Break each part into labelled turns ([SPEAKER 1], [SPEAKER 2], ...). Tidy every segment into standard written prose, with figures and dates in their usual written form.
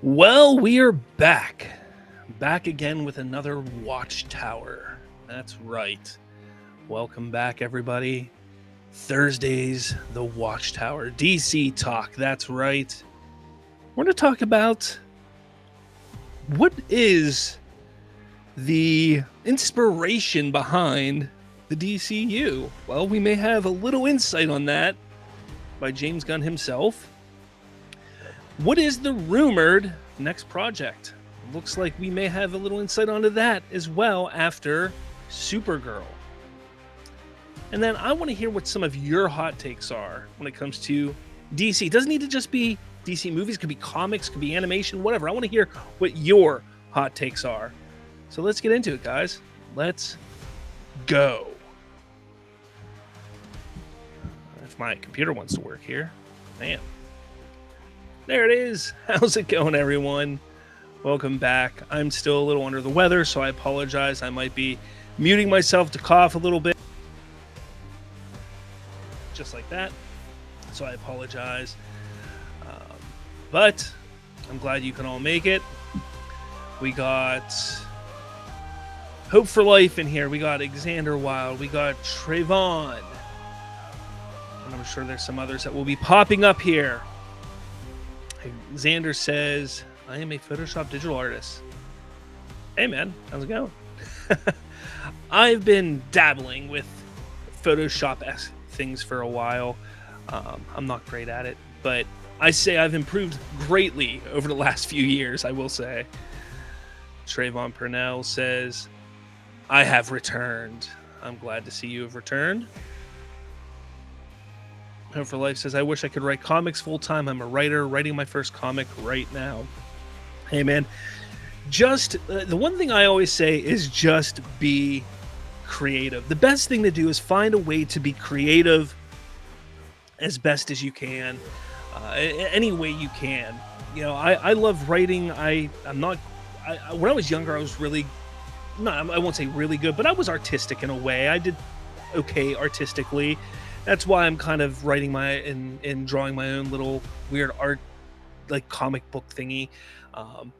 [SPEAKER 1] Well, we are back. Back again with another Watchtower. That's right. Welcome back, everybody. Thursdays, the Watchtower. DC Talk. That's right. We're going to talk about what is the inspiration behind the DCU. Well, we may have a little insight on that by James Gunn himself. What is the rumored next project? Looks like we may have a little insight onto that as well after Supergirl. And then I want to hear what some of your hot takes are when it comes to DC. It doesn't need to just be DC movies, it could be comics, it could be animation, whatever. I want to hear what your hot takes are. So let's get into it, guys. Let's go. If my computer wants to work here. Man. There it is. How's it going, everyone? Welcome back. I'm still a little under the weather, so I apologize. I might be muting myself to cough a little bit. Just like that. So I apologize. But I'm glad you can all make it. We got Hope for Life in here. We got Xander Wild. We got Trayvon. And I'm sure there's some others that will be popping up here. Xander says, I am a Photoshop digital artist. Hey, man. How's it going? I've been dabbling with Photoshop-esque things for a while. I'm not great at it, but I say I've improved greatly over the last few years, I will say. Trayvon Purnell says, I have returned. I'm glad to see you have returned. Hope for Life says, I wish I could write comics full-time. I'm a writer, writing my first comic right now. Hey, man, just the one thing I always say is just be creative. The best thing to do is find a way to be creative as best as you can, any way you can. You know, I love writing. When I was younger, I was really, I won't say really good, but I was artistic in a way. I did okay artistically. That's why I'm kind of writing and drawing my own little weird art, like comic book thingy.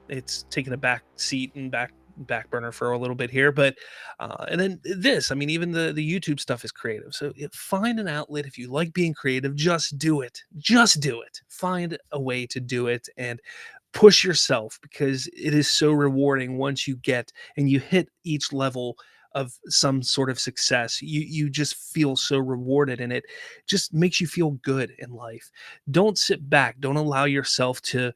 [SPEAKER 1] It's taken a back seat and back burner for a little bit here, but and then this, I mean, even the YouTube stuff is creative. So find an outlet. If you like being creative, just do it. Just do it. Find a way to do it and push yourself, because it is so rewarding once you get and you hit each level of some sort of success. You just feel so rewarded, and it just makes you feel good in life. Don't sit back. Don't allow yourself to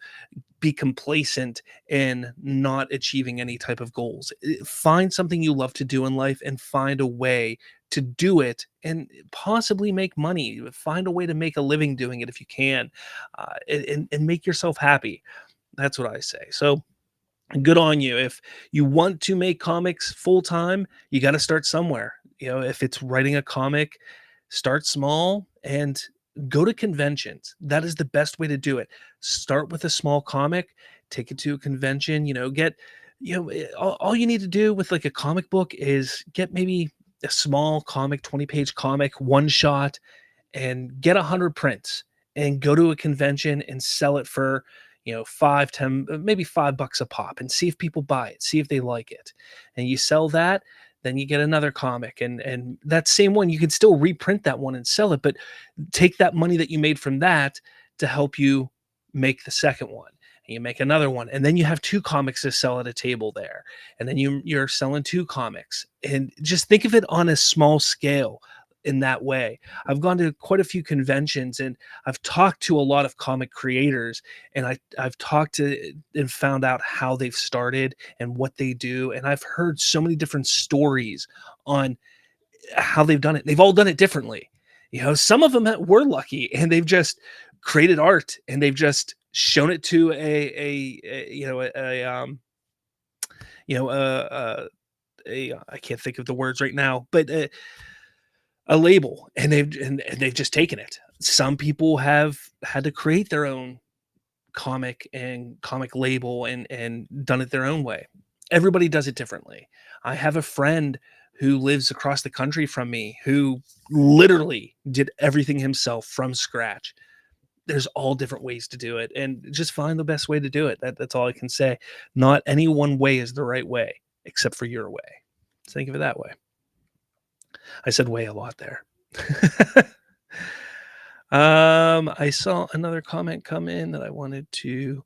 [SPEAKER 1] be complacent in not achieving any type of goals. Find something you love to do in life and find a way to do it and possibly make money. Find a way to make a living doing it if you can, and make yourself happy. That's what I say. So good on you. If you want to make comics full time, you got to start somewhere. You know, if it's writing a comic, start small and go to conventions. That is the best way to do it. Start with a small comic, take it to a convention, all you need to do with like a comic book is get maybe a small comic, 20-page comic, one shot, and get 100 prints and go to a convention and sell it for 5, 10, maybe $5 a pop, and see if people buy it, see if they like it. And you sell that, then you get another comic, and that same one, you can still reprint that one and sell it, but take that money that you made from that to help you make the second one. And you make another one, and then you have 2 comics to sell at a table there. And then you're selling 2 comics. And just think of it on a small scale in that way. I've gone to quite a few conventions, and I've talked to a lot of comic creators, and I've talked to and found out how they've started and what they do. And I've heard so many different stories on how they've done it. They've all done it differently. Some of them were lucky and they've just created art and they've just shown it to I can't think of the words right now, but a label, and they've just taken it. Some people have had to create their own comic and comic label and done it their own way. Everybody does it differently. I have a friend who lives across the country from me who literally did everything himself from scratch. there's all different ways to do it, and just find the best way to do it. That's all I can say. Not any one way is the right way, except for your way. Think of it that way. I said way a lot there. I saw another comment come in that I wanted to.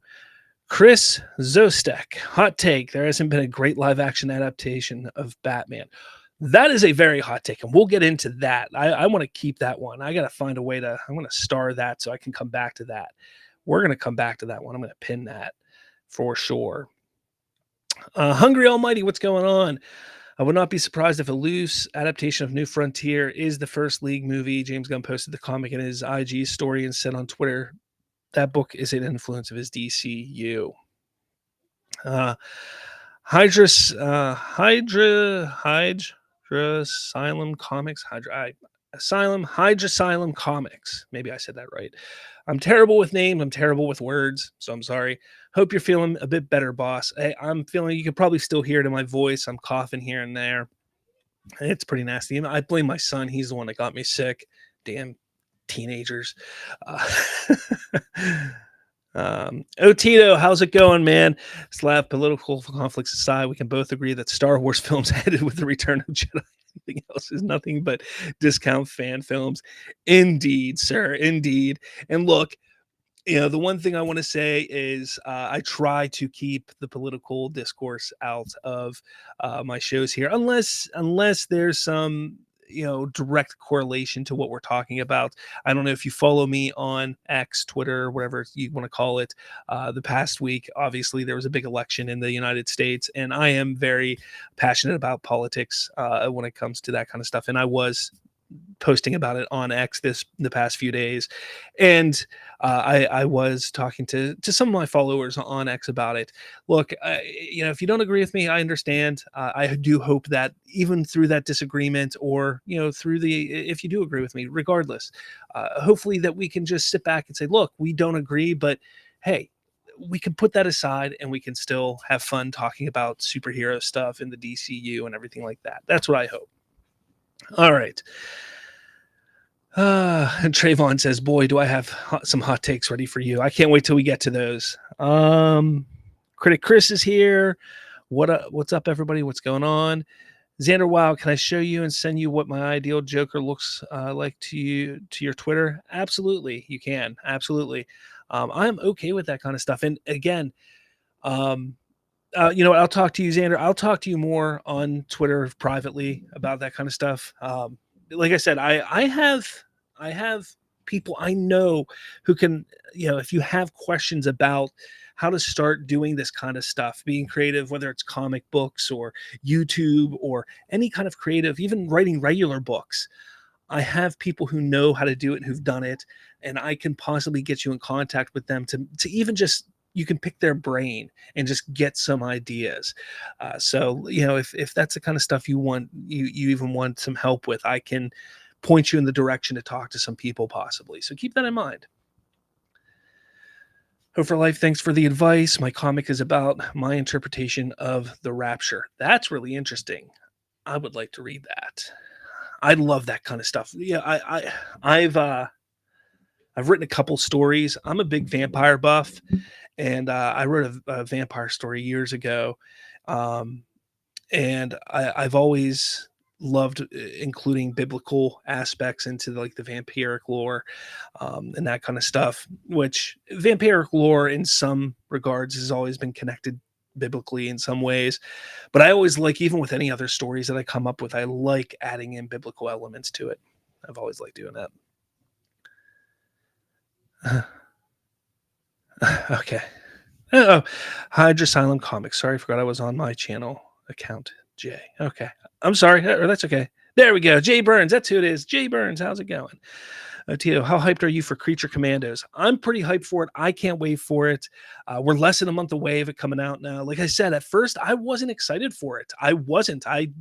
[SPEAKER 1] Chris Zostek, hot take. There hasn't been a great live action adaptation of Batman. That is a very hot take, and we'll get into that. I want to keep that one. I got to find a way to, I want to star that so I can come back to that. We're going to come back to that one. I'm going to pin that for sure. Hungry Almighty, what's going on? I would not be surprised if a loose adaptation of New Frontier is the first League movie. James Gunn posted the comic in his IG story and said on Twitter that book is an influence of his DCU. Hydra Asylum Comics. Hydra Asylum Comics. Maybe I said that right. I'm terrible with names. I'm terrible with words, so I'm sorry. Hope you're feeling a bit better, boss. Hey, I'm feeling, you can probably still hear it in my voice. I'm coughing here and there. It's pretty nasty. I blame my son. He's the one that got me sick. Damn teenagers. Tito, how's it going, man? Slav, political conflicts aside, we can both agree that Star Wars films headed with the Return of Jedi. Anything else is nothing but discount fan films. Indeed, sir. Indeed. And look, the one thing I want to say is I try to keep the political discourse out of my shows here, unless there's some direct correlation to what we're talking about. I don't know if you follow me on X, Twitter, whatever you want to call it. The past week, obviously, there was a big election in the United States, and I am very passionate about politics when it comes to that kind of stuff. And I was posting about it on X the past few days, and I was talking to some of my followers on X about it. Look, if you don't agree with me, I understand. I do hope that even through that disagreement, or through if you do agree with me, regardless, hopefully that we can just sit back and say, look, we don't agree, but hey, we can put that aside and we can still have fun talking about superhero stuff in the DCU and everything like that. That's what I hope. All right. Trayvon says, boy, do I have some hot takes ready for you. I can't wait till we get to those. Critic Chris is here. What's up, everybody? What's going on? Xander, wow, can I show you and send you what my ideal Joker looks like to your Twitter? Absolutely, you can. Absolutely. I'm okay with that kind of stuff. And again, I'll talk to you, Xander. I'll talk to you more on Twitter privately about that kind of stuff. Like I said, I have people I know who can, if you have questions about how to start doing this kind of stuff, being creative, whether it's comic books or YouTube or any kind of creative, even writing regular books, I have people who know how to do it and who've done it, and I can possibly get you in contact with them to even just, you can pick their brain and just get some ideas. So, if that's the kind of stuff you want, you even want some help with, I can point you in the direction to talk to some people possibly. So keep that in mind. Hope for Life, thanks for the advice. My comic is about my interpretation of the Rapture. That's really interesting. I would like to read that. I love that kind of stuff. Yeah, I've written a couple stories. I'm a big vampire buff, and I wrote a vampire story years ago, and I've always loved including biblical aspects into the vampiric lore and that kind of stuff, which vampiric lore in some regards has always been connected biblically in some ways. But I always even with any other stories that I come up with, I like adding in biblical elements to it. I've always liked doing that. Okay. Oh, Hydra Asylum Comics. Sorry, I forgot I was on my channel account. Jay. Okay. I'm sorry. Or that's okay. There we go. Jay Burns. That's who it is. Jay Burns. How's it going? Tito, how hyped are you for Creature Commandos? I'm pretty hyped for it. I can't wait for it. We're less than a month away of it coming out now. Like I said, at first, I wasn't excited for it. I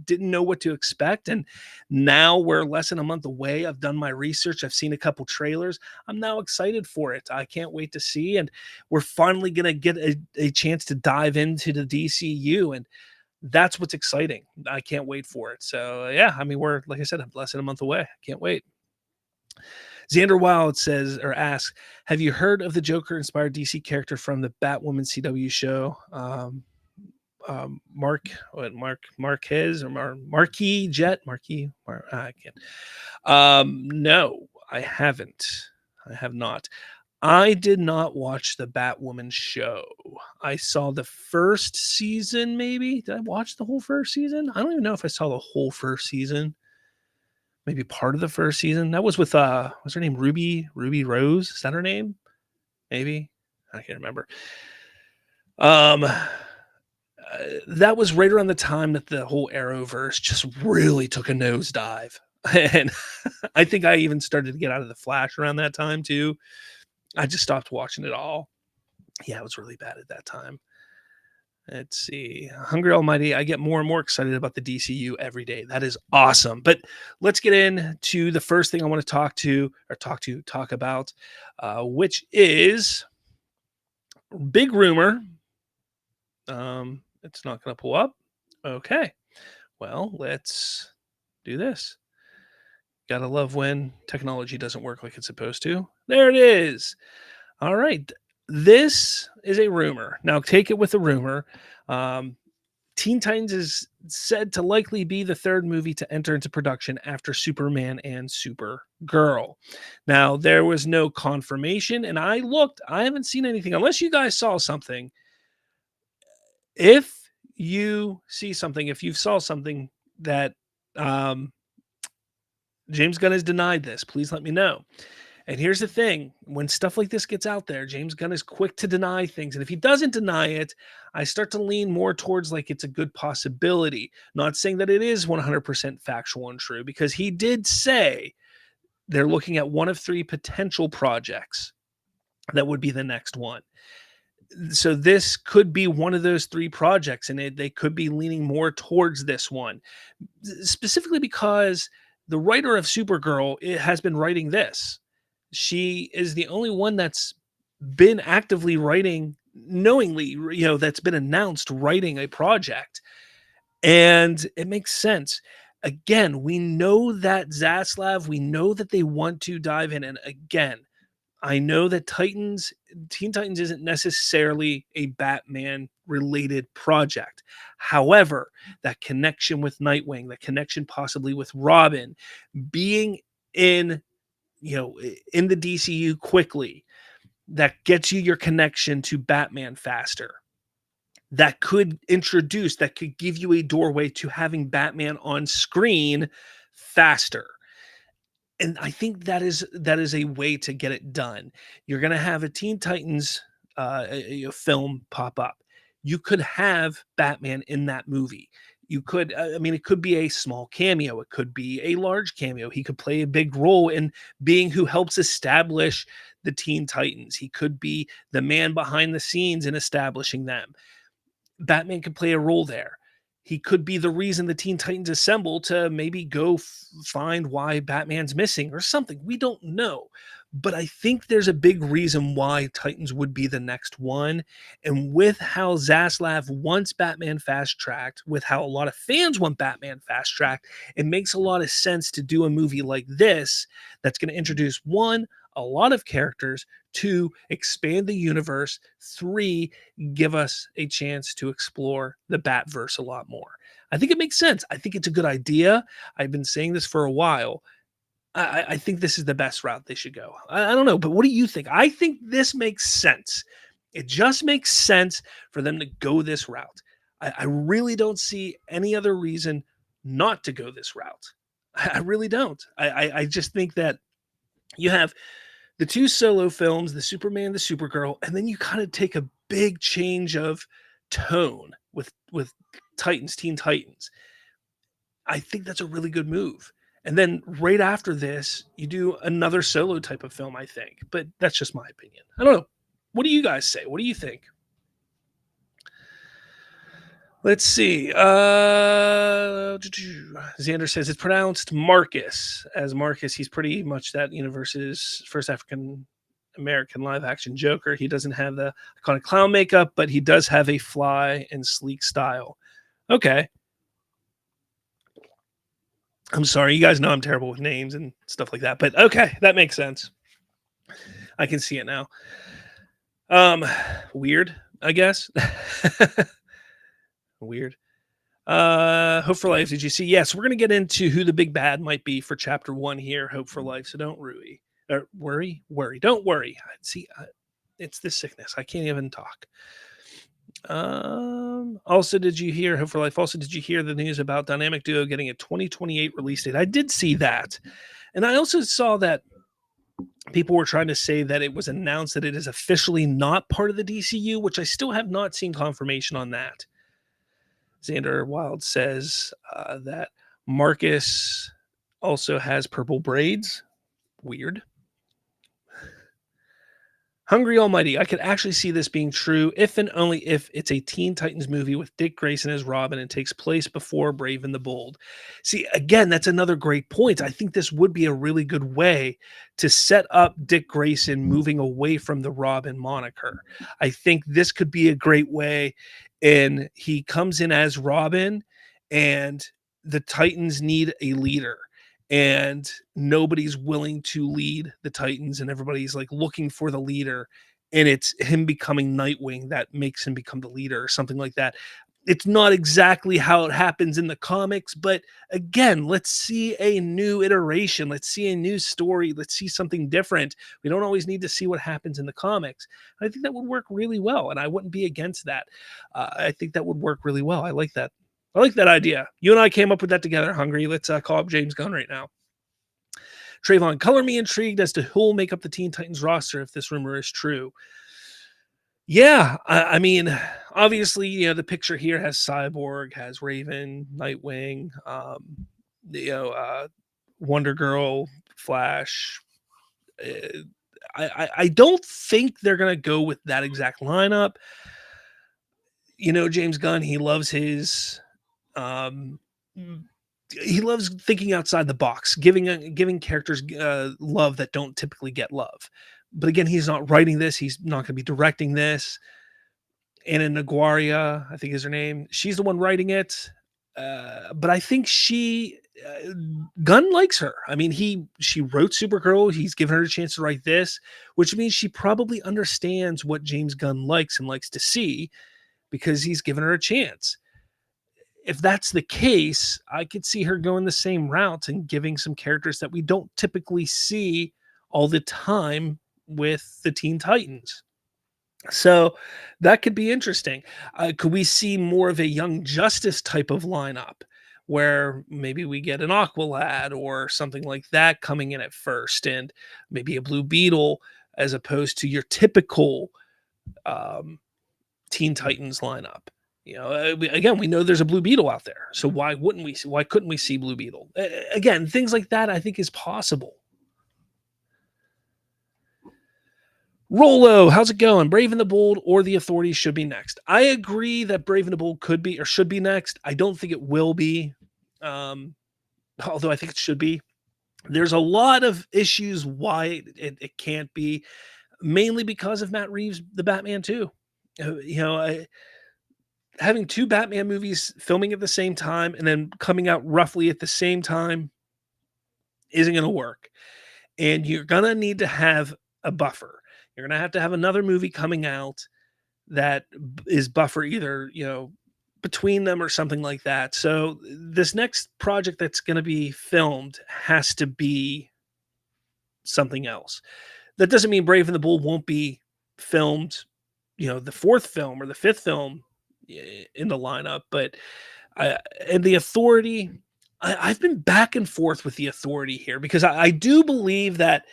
[SPEAKER 1] didn't know what to expect. And now we're less than a month away. I've done my research. I've seen a couple trailers. I'm now excited for it. I can't wait to see. And we're finally going to get a chance to dive into the DCU. And that's what's exciting. I can't wait for it. So, yeah, we're, like I said, less than a month away. I can't wait. Xander Wild says or asks, "Have you heard of the Joker-inspired DC character from the Batwoman CW show? Marquez or Marquis Jet Marquis? I can't. No, I haven't. I have not. I did not watch the Batwoman show. I saw the first season, maybe. Did I watch the whole first season? I don't even know if I saw the whole first season. Maybe part of the first season. That was with what's her name? Ruby Rose. Is that her name? Maybe. I can't remember. That was right around the time that the whole Arrowverse just really took a nosedive. And I think I even started to get out of the Flash around that time too. I just stopped watching it all. Yeah, it was really bad at that time. Let's see. Hungry Almighty, I get more and more excited about the DCU every day. That is awesome. But let's get into the first thing I want to talk about, which is big rumor. It's not going to pull up. Okay. Well, let's do this. Gotta love when technology doesn't work like it's supposed to. There it is. All right. This is a rumor. Now, take it with a rumor. Teen Titans is said to likely be the third movie to enter into production after Superman and Supergirl. Now, there was no confirmation, and I looked. I haven't seen anything, unless you guys saw something. If you see something, if you saw something that James Gunn has denied this, please let me know. And here's the thing, when stuff like this gets out there, James Gunn is quick to deny things. And if he doesn't deny it, I start to lean more towards like it's a good possibility. Not saying that it is 100% factual and true, because he did say they're looking at one of 3 potential projects that would be the next one. So this could be one of those 3 projects, and they could be leaning more towards this one, specifically because the writer of Supergirl has been writing this. She is the only one that's been actively writing, knowingly, that's been announced writing a project. And it makes sense. Again, we know that Zaslav, we know that they want to dive in. And again, I know that Teen Titans isn't necessarily a Batman related project. However, that connection with Nightwing, that connection possibly with Robin, being in in the DCU quickly, that gets you your connection to Batman faster. That could give you a doorway to having Batman on screen faster. And I think that is a way to get it done. You're going to have a Teen Titans film pop up. You could have Batman in that movie. You could, it could be a small cameo. It could be a large cameo. He could play a big role in being who helps establish the Teen Titans. He could be the man behind the scenes in establishing them. Batman could play a role there. He could be the reason the Teen Titans assemble to maybe go find why Batman's missing or something. We don't know. But I think there's a big reason why Titans would be the next one. And with how Zaslav wants Batman fast-tracked, with how a lot of fans want Batman fast-tracked, it makes a lot of sense to do a movie like this that's going to introduce, 1, a lot of characters, 2, expand the universe, 3, give us a chance to explore the Batverse a lot more. I think it makes sense. I think it's a good idea. I've been saying this for a while. I think this is the best route they should go. I don't know, but what do you think? I think this makes sense. It just makes sense for them to go this route. I really don't see any other reason not to go this route. I really don't. I just think that you have the 2 solo films, the Superman, the Supergirl, and then you kind of take a big change of tone with Teen Titans. I think that's a really good move. And then right after this, you do another solo type of film, I think. But that's just my opinion. I don't know. What do you guys say? What do you think? Let's see. Xander says it's pronounced Marcus. As Marcus, he's pretty much that universe's first African American live action Joker. He doesn't have the iconic clown makeup, but he does have a fly and sleek style. Okay. I'm sorry, you guys know I'm terrible with names and stuff like that, but okay, that makes sense. I can see it now. Um, weird, I guess. Weird. Hope for Life. Did you see? Yes, we're gonna get into who the big bad might be for chapter one here. Hope for Life. So don't worry, or worry. Don't worry. See, it's this sickness. I can't even talk. Also, did you hear Hope for Life? Also, did you hear the news about Dynamic Duo getting a 2028 release date? I did see that, and I also saw that people were trying to say that it was announced that it is officially not part of the DCU, which I still have not seen confirmation on that. Xander Wild says that Marcus also has purple braids. Weird. Hungry Almighty, I could actually see this being true if and only if it's a Teen Titans movie with Dick Grayson as Robin and takes place before Brave and the Bold. See, again, that's another great point. I think this would be a really good way to set up Dick Grayson moving away from the Robin moniker. I think this could be a great way, and he comes in as Robin, and the Titans need a leader and nobody's willing to lead the Titans, and everybody's like looking for the leader, and it's him becoming Nightwing that makes him become the leader or something like that. It's not exactly how it happens in the comics, but again, let's see a new iteration. Let's see a new story. Let's see something different. We don't always need to see what happens in the comics. I think that would work really well, and I wouldn't be against that. I think that would work really well. I like that. I like that idea. You and I came up with that together, Hungry. Let's call up James Gunn right now. Trayvon, color me intrigued as to who will make up the Teen Titans roster if this rumor is true. Yeah, I mean, obviously, the picture here has Cyborg, has Raven, Nightwing, Wonder Girl, Flash. Uh, I don't think they're gonna go with that exact lineup. James Gunn, um, he loves thinking outside the box, giving characters love that don't typically get love. But again, he's not writing this. He's not going to be directing this. Anna Naguaria, I think is her name. She's the one writing it. But I think uh, Gunn likes her. I mean, she wrote Supergirl. He's given her a chance to write this, which means she probably understands what James Gunn likes and likes to see because he's given her a chance. If that's the case, I could see her going the same route and giving some characters that we don't typically see all the time with the Teen Titans. So that could be interesting. Could we see more of a Young Justice type of lineup where maybe we get an Aqualad or something like that coming in at first, and maybe a Blue Beetle as opposed to your typical um, Teen Titans lineup? Again, we know there's a Blue Beetle out there, so why wouldn't we? Why couldn't we see Blue Beetle? Again, things like that I think is possible. Rolo, how's it going? Brave and the Bold or the Authorities should be next. I agree that Brave and the Bold could be or should be next. I don't think it will be, um, although I think it should be. There's a lot of issues why it can't be, mainly because of Matt Reeves, the Batman too. Having two Batman movies filming at the same time and then coming out roughly at the same time isn't going to work. And you're going to need to have a buffer. You're going to have another movie coming out that is buffer either, between them or something like that. So this next project that's going to be filmed has to be something else. That doesn't mean Brave and the Bold won't be filmed, the fourth film or the fifth film in the lineup, but and the Authority, I've been back and forth with the Authority here because I do believe that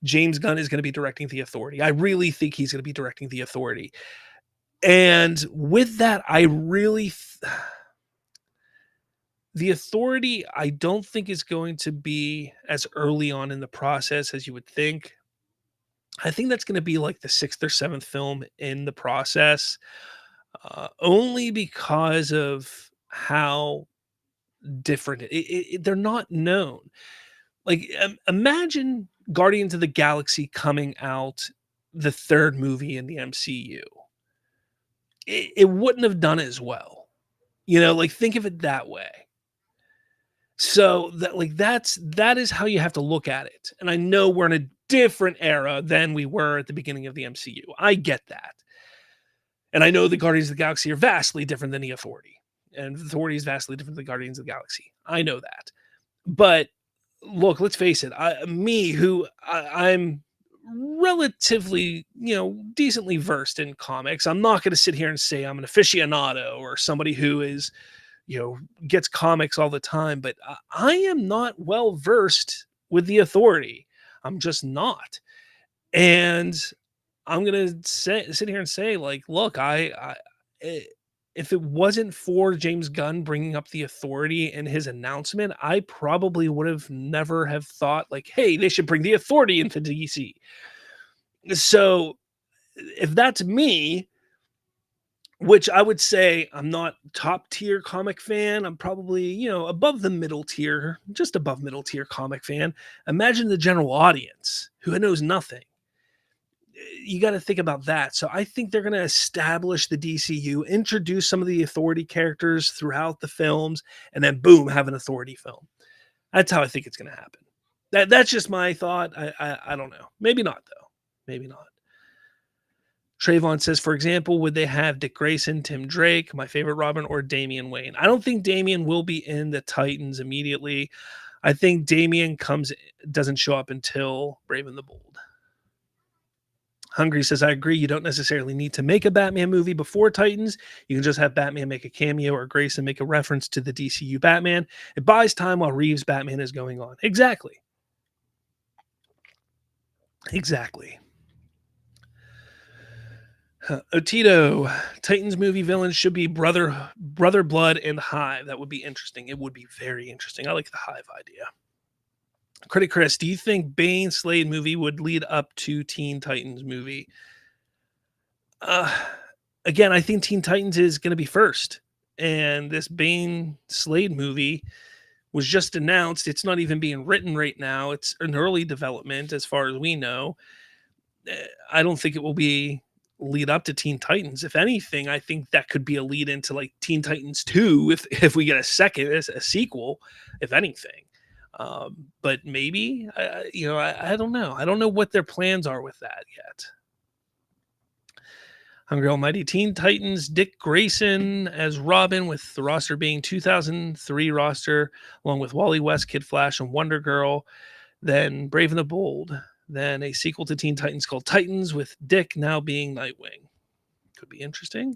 [SPEAKER 1] James Gunn is going to be directing the Authority. I really think he's going to be directing the Authority. And with that, the Authority, I don't think is going to be as early on in the process as you would think. I think that's going to be like the sixth or seventh film in the process, only because of how different they're not known. Like, imagine Guardians of the Galaxy coming out the third movie in the MCU. It wouldn't have done as well. Like, think of it that way. So that is how you have to look at it. And I know we're in a different era than we were at the beginning of the MCU. I get that. And I know the Guardians of the Galaxy are vastly different than the Authority. And the Authority is vastly different than the Guardians of the Galaxy. I know that. But look, let's face it. I'm relatively, decently versed in comics. I'm not going to sit here and say I'm an aficionado or somebody who is, gets comics all the time, but I am not well versed with the Authority. I'm just not. And I'm gonna sit here and say, like, look, if it wasn't for James Gunn bringing up the Authority in his announcement, I probably would have never have thought, like, hey, they should bring the Authority into DC. So if that's me, which I would say I'm not top tier comic fan, I'm probably, above the middle tier, just above middle tier comic fan. Imagine the general audience who knows nothing. You got to think about that. So I think they're going to establish the DCU, introduce some of the Authority characters throughout the films, and then boom, have an Authority film. That's how I think it's going to happen. That's just my thought. I don't know. Maybe not though. Maybe not. Trayvon says, for example, would they have Dick Grayson, Tim Drake, my favorite Robin, or Damian Wayne? I don't think Damian will be in the Titans immediately. I think Damian doesn't show up until Brave and the Bold. Hungry says, I agree. You don't necessarily need to make a Batman movie before Titans. You can just have Batman make a cameo or Grayson make a reference to the DCU Batman. It buys time while Reeves' Batman is going on. Exactly. Otito, Titans movie villains should be Brother Blood and Hive. That would be interesting. It would be very interesting. I like the Hive idea. Critic Chris, do you think Bane Slade movie would lead up to Teen Titans movie? Again, I think Teen Titans is going to be first, and this Bane Slade movie was just announced. It's not even being written right now. It's an early development as far as we know. I don't think it will be lead up to Teen Titans. If anything, I think that could be a lead into like Teen Titans 2 if we get a sequel, if anything. But maybe, I don't know. I don't know what their plans are with that yet. Hungry Almighty, Teen Titans, Dick Grayson as Robin, with the roster being 2003 roster, along with Wally West, Kid Flash, and Wonder Girl. Then Brave and the Bold. Then a sequel to Teen Titans called Titans, with Dick now being Nightwing. Could be interesting.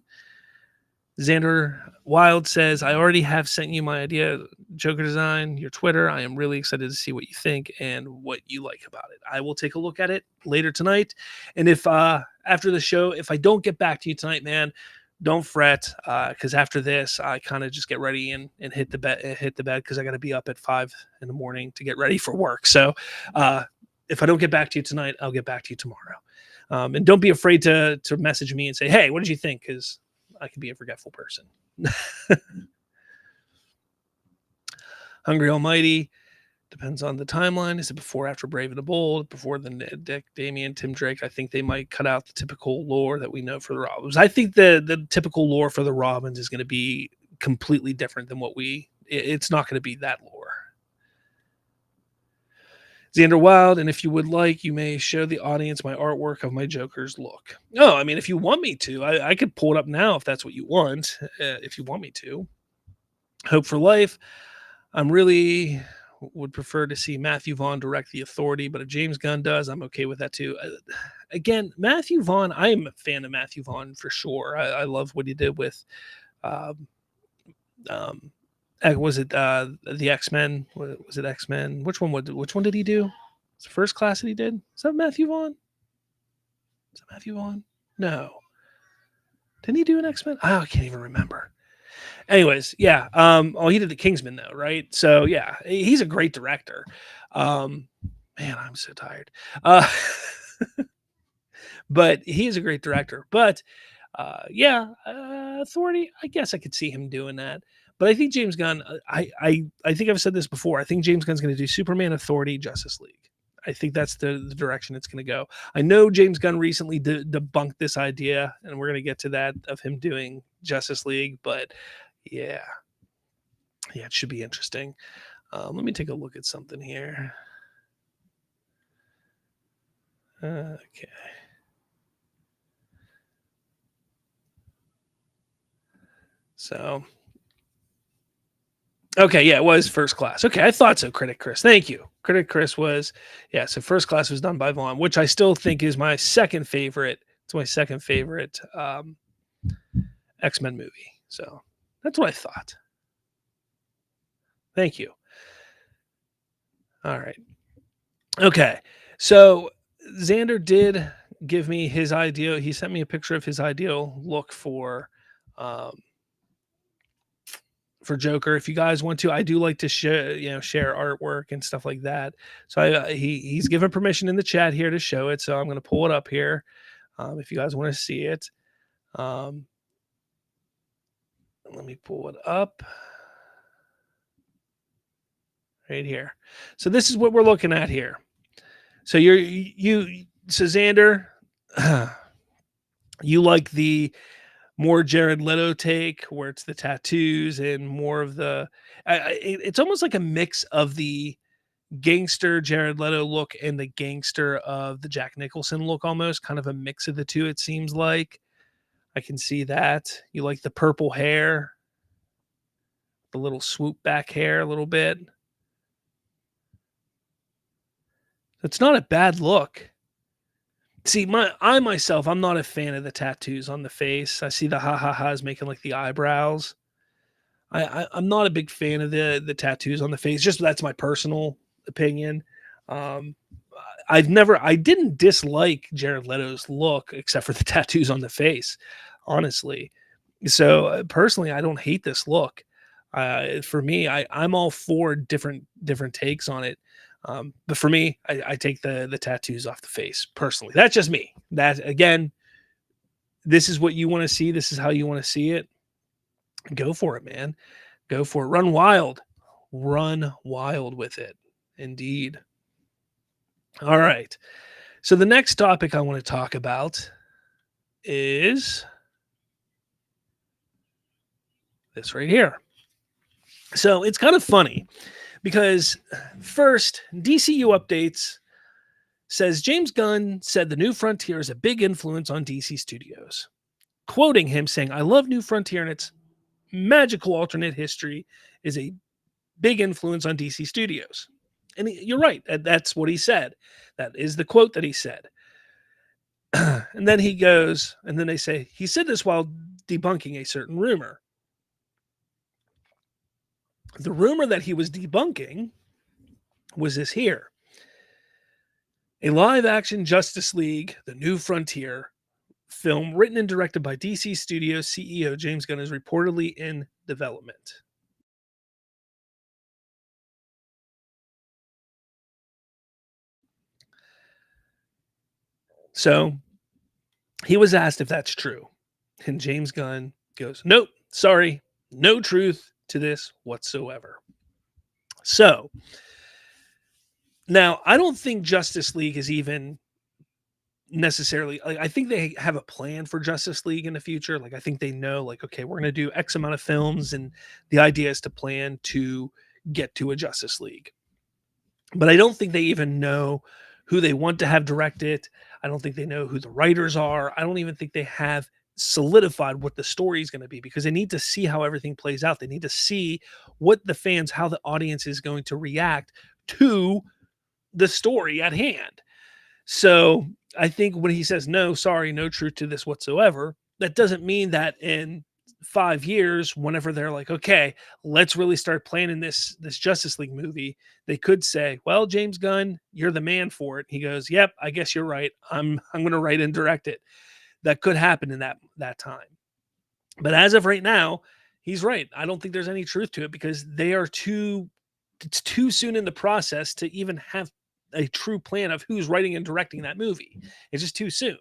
[SPEAKER 1] Xander Wild says, I already have sent you my idea, Joker design, your Twitter. I am really excited to see what you think and what you like about it. I will take a look at it later tonight. And if after the show, if I don't get back to you tonight, man, don't fret, because after this, I kind of just get ready and hit the bed because I got to be up at 5 in the morning to get ready for work. So if I don't get back to you tonight, I'll get back to you tomorrow. And don't be afraid to message me and say, hey, what did you think? Because I could be a forgetful person. Hungry Almighty, depends on the timeline. Is it before, after Brave and the Bold, before the Dick, Damian, Tim Drake? I think they might cut out the typical lore that we know for the Robins. I think the typical lore for the Robins is going to be completely different than it's not going to be that lore. Xander Wild, and if you would like, you may show the audience my artwork of my Joker's look. No, I mean, if you want me to, I could pull it up now if that's what you want, if you want me to. Hope for Life. I'm really would prefer to see Matthew Vaughn direct The Authority, but if James Gunn does, I'm okay with that too. Again, Matthew Vaughn, I am a fan of Matthew Vaughn for sure. I love what he did with was it the X-Men? Was it X-Men? Which one did he do? Was the First Class that he did? Is that Matthew Vaughn? Is that Matthew Vaughn? No. Didn't he do an X-Men? Oh, I can't even remember. Anyways, yeah. He did the Kingsman though, right? So yeah, he's a great director. Man, I'm so tired. But he's a great director. But Authority, I guess I could see him doing that. But I think James Gunn, I think I've said this before. I think James Gunn's going to do Superman, Authority, Justice League. I think that's the direction it's going to go. I know James Gunn recently debunked this idea, and we're going to get to that, of him doing Justice League. But yeah, it should be interesting. Let me take a look at something here. Okay. So, okay, yeah, it was First Class. Okay, I thought so, Critic Chris. Thank you. Critic Chris was, yeah, so First Class was done by Vaughn, which I still think is my second favorite. It's my second favorite X-Men movie. So, that's what I thought. Thank you. All right. Okay. So, Xander did give me his ideal. He sent me a picture of his ideal look um for Joker. If you guys want to, I do like to share artwork and stuff like that. So he's given permission in the chat here to show it. So I'm going to pull it up here. If you guys want to see it, um, let me pull it up right here. So this is what we're looking at here. So so Xander, you like the more Jared Leto take where it's the tattoos and more of it's almost like a mix of the gangster Jared Leto look and the gangster of the Jack Nicholson look, almost kind of a mix of the two, it seems like. I can see that. You like the purple hair, the little swoop back hair a little bit. It's not a bad look. See, I myself, I'm not a fan of the tattoos on the face. I see the ha ha ha's making like the eyebrows. I'm not a big fan of the tattoos on the face. Just that's my personal opinion. Um, I didn't dislike Jared Leto's look except for the tattoos on the face, honestly. So personally, I don't hate this look. For me, I'm all for different takes on it. But for me, I take the tattoos off the face personally. That's just me. That again, this is what you want to see. This is how you want to see it. Go for it, man. Go for it. Run wild with it. Indeed. All right. So the next topic I want to talk about is this right here. So it's kind of funny because first, DCU updates says James Gunn said the New Frontier is a big influence on DC Studios. Quoting him saying, I love New Frontier and its magical alternate history is a big influence on DC Studios. And you're right. That's what he said. That is the quote that he said. And then he goes, and then they say, he said this while debunking a certain rumor. The rumor that he was debunking was this here. A live action Justice League, The New Frontier film written and directed by DC Studios CEO James Gunn is reportedly in development. So he was asked if that's true. And James Gunn goes, nope, sorry, no truth to this whatsoever. So now I don't think Justice League is even necessarily, like, I think they have a plan for Justice League in the future. Like I think they know, like, okay, we're going to do X amount of films, and the idea is to plan to get to a Justice League. But I don't think they even know who they want to have direct it. I don't think they know who the writers are. I don't even think they have solidified what the story is going to be, because they need to see how everything plays out. They need to see what the fans, how the audience is going to react to the story at hand. So I think when he says, no, sorry, no truth to this whatsoever, that doesn't mean that in 5 years, whenever they're like, okay, let's really start planning this Justice League movie, they could say, well, James Gunn, you're the man for it. He goes, yep, I guess you're right. I'm going to write and direct it. That could happen in that time. But as of right now, he's right. I don't think there's any truth to it, because it's too soon in the process to even have a true plan of who's writing and directing that movie. It's just too soon.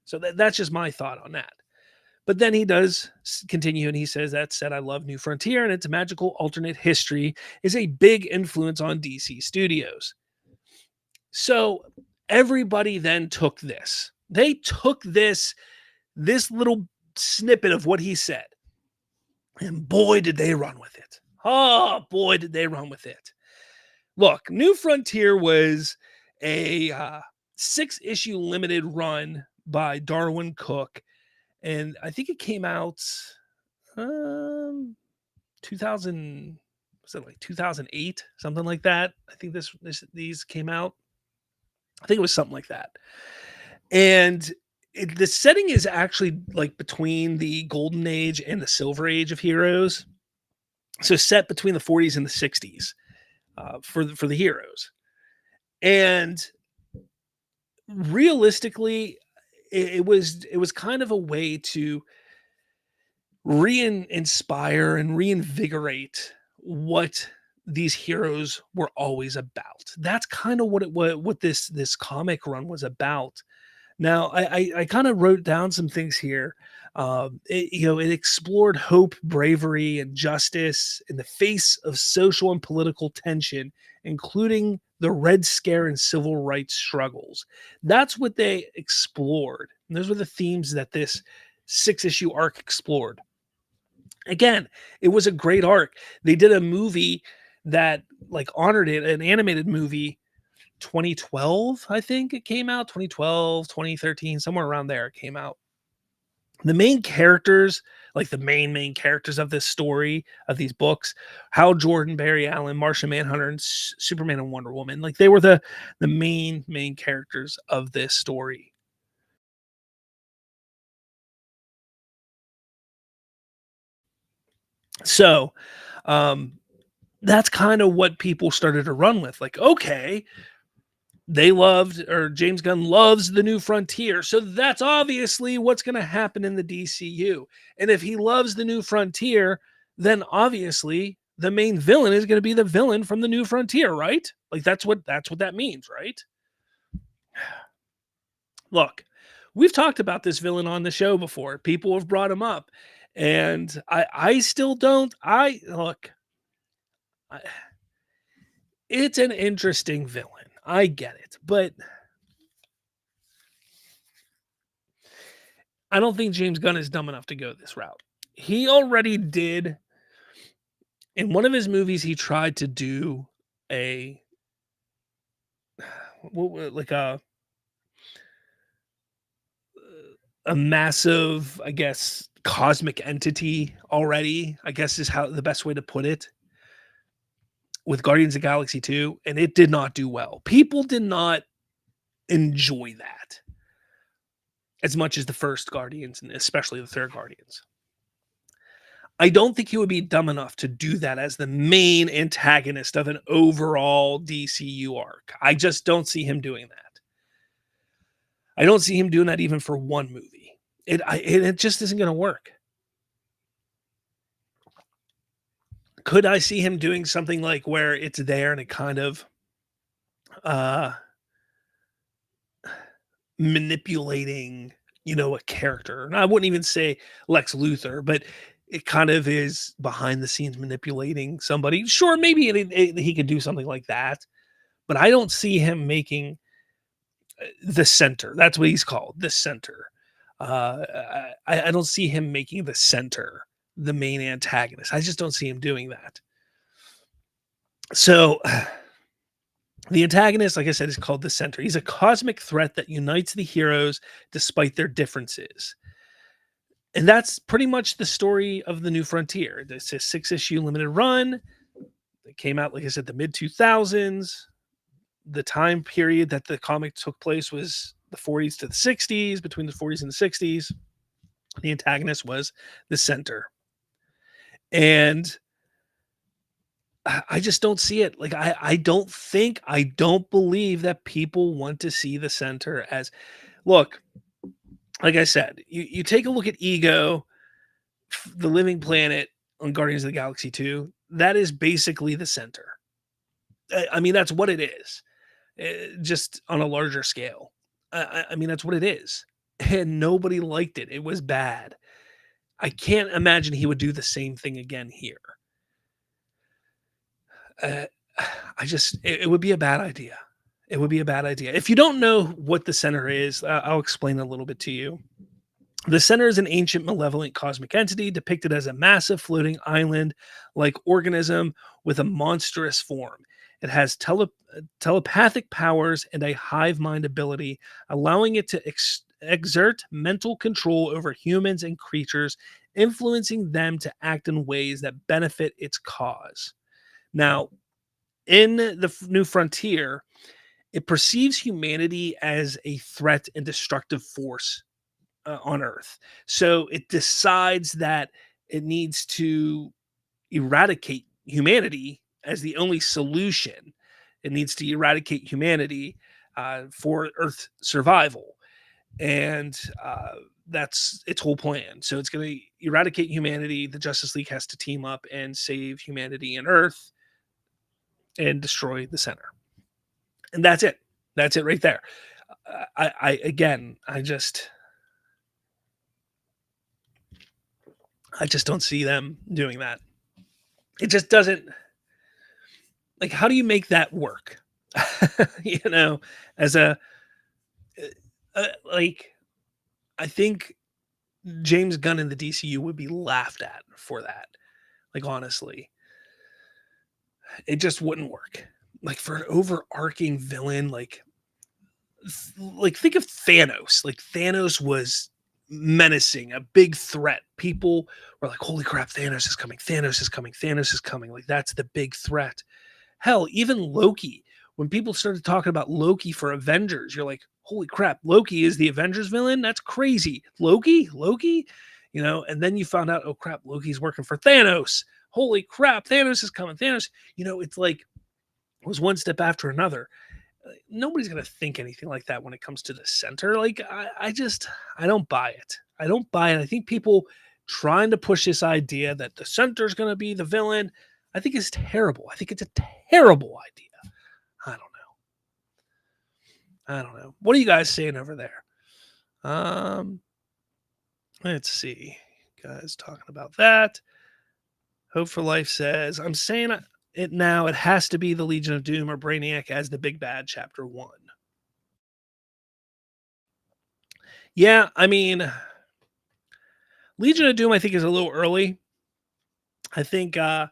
[SPEAKER 1] So that's just my thought on that. But then he does continue, and he says, that said, I love New Frontier and its magical alternate history is a big influence on DC Studios. So everybody then took this. They took this little snippet of what he said, and boy, did they run with it. Oh, boy, did they run with it. Look, New Frontier was a 6-issue limited run by Darwin Cook, and I think it came out um 2000, was it like 2008, something like that. I think these came out. I think it was something like that. And the setting is actually like between the golden age and the silver age of heroes. So set between the 40s and the 60s for the heroes. And realistically, it was kind of a way to re-inspire and reinvigorate what these heroes were always about. That's kind of what this comic run was about. Now, I kind of wrote down some things here. It explored hope, bravery, and justice in the face of social and political tension, including the Red Scare and civil rights struggles. That's what they explored. And those were the themes that this 6-issue arc explored. Again, it was a great arc. They did a movie that like honored it, an animated movie 2012, I think it came out 2012, 2013, somewhere around there it came out. The main characters, like the main characters of this story, of these books, Hal Jordan, Barry Allen, Martian Manhunter, and Superman and Wonder Woman, like they were the main characters of this story. So, um that's kind of what people started to run with. Like, okay, they loved, or James Gunn loves the New Frontier. So that's obviously what's going to happen in the DCU. And if he loves the New Frontier, then obviously the main villain is going to be the villain from the New Frontier, right? Like that's what that means, right? Look, we've talked about this villain on the show before. People have brought him up. And I still don't. I look, I, it's an interesting villain. I get it, but I don't think James Gunn is dumb enough to go this route. He already did in one of his movies. He tried to do a like a massive, I guess, cosmic entity already. I guess is how the best way to put it with Guardians of the Galaxy 2, and it did not do well. People did not enjoy that as much as the first Guardians and especially the third Guardians. I don't think he would be dumb enough to do that as the main antagonist of an overall DCU arc. I just don't see him doing that. I don't see him doing that even for one movie. It just isn't going to work. Could I see him doing something like where it's there and it kind of uh manipulating, a character? And I wouldn't even say Lex Luthor, but it kind of is behind the scenes manipulating somebody. Sure, maybe he could do something like that, but I don't see him making the center. That's what he's called, the center. I don't see him making the center the main antagonist. I just don't see him doing that. So the antagonist, like I said, is called the center. He's a cosmic threat that unites the heroes despite their differences. And that's pretty much the story of the New Frontier. It's a 6-issue limited run. It came out, like I said, the mid 2000s. The time period that the comic took place was the 40s to the 60s. Between the 40s and the 60s, the antagonist was the center. And I just don't see it. Like, I don't believe that people want to see the center as, look, like I said, you take a look at Ego, the living planet on Guardians of the Galaxy 2, that is basically the center. I mean, that's what it is, just on a larger scale. I mean, that's what it is. And nobody liked it. It was bad. I can't imagine he would do the same thing again here. Uh, it would be a bad idea. It would be a bad idea. If you don't know what the center is, I'll explain a little bit to you. The center is an ancient malevolent cosmic entity depicted as a massive floating island like organism with a monstrous form. It has telepathic powers and a hive mind ability, allowing it to exert mental control over humans and creatures, influencing them to act in ways that benefit its cause. Now, in the New Frontier, it perceives humanity as a threat and destructive force on Earth. So it decides that it needs to eradicate humanity as the only solution. It needs to eradicate humanity for Earth survival. And that's its whole plan. So it's going to eradicate humanity. The Justice League has to team up and save humanity and Earth and destroy the center. And that's it. That's it right there. I just don't see them doing that. It just doesn't, like, how do you make that work? You know, as like, I think James Gunn in the DCU would be laughed at for that. Like, honestly, it just wouldn't work. Like, for an overarching villain, like think of Thanos. Like, Thanos was menacing, a big threat. People were like, "Holy crap, Thanos is coming! Thanos is coming! Thanos is coming!" Like, that's the big threat. Hell, even Loki. When people started talking about Loki for Avengers, you're like, "Holy crap, Loki is the Avengers villain? That's crazy!" Loki, you know. And then you found out, oh crap, Loki's working for Thanos. Holy crap, Thanos is coming! Thanos, you know, it's like it was one step after another. Nobody's going to think anything like that when it comes to the center. Like, I don't buy it. I don't buy it. I think people trying to push this idea that the center is going to be the villain, I think is terrible. I think it's a terrible idea. I don't know. What are you guys saying over there? Let's see. Guys talking about that. Hope for Life says, I'm saying it now. It has to be the Legion of Doom or Brainiac as the big bad chapter 1. Yeah, I mean, Legion of Doom, I think, is a little early. I think, well,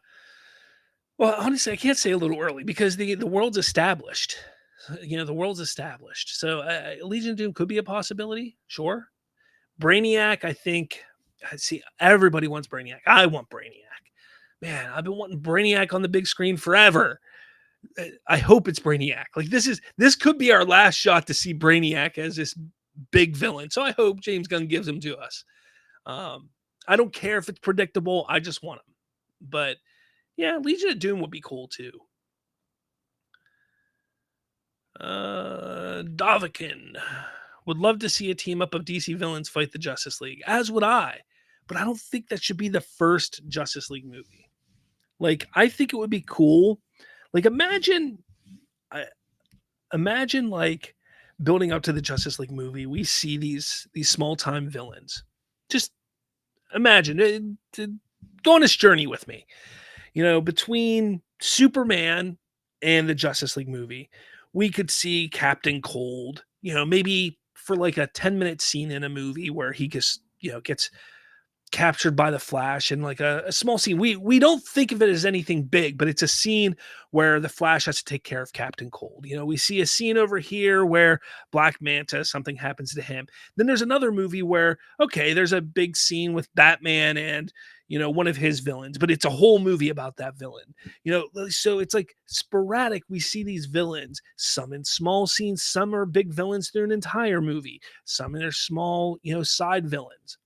[SPEAKER 1] honestly, I can't say a little early because the world's established. You know, the world's established. So Legion of Doom could be a possibility. Sure. Brainiac, I think, I see everybody wants Brainiac. I want Brainiac. Man, I've been wanting Brainiac on the big screen forever. I hope it's Brainiac. Like, this could be our last shot to see Brainiac as this big villain. So I hope James Gunn gives him to us. I don't care if it's predictable. I just want him. But yeah, Legion of Doom would be cool too. Davikin would love to see a team up of DC villains fight the Justice League, as would I. But I don't think that should be the first Justice League movie. Like, I think it would be cool. Like, imagine like building up to the Justice League movie. We see these small time villains. Just imagine go on this journey with me. You know, between Superman and the Justice League movie, we could see Captain Cold. You know, maybe for like a 10-minute scene in a movie where he gets captured by the Flash, and like a small scene. We don't think of it as anything big, but it's a scene where the Flash has to take care of Captain Cold. You know, we see a scene over here where Black Manta, something happens to him. Then there's another movie where, okay, there's a big scene with Batman and, you know, one of his villains, but it's a whole movie about that villain. You know, so it's like sporadic. We see these villains, some in small scenes, some are big villains through an entire movie, some in their small, you know, side villains.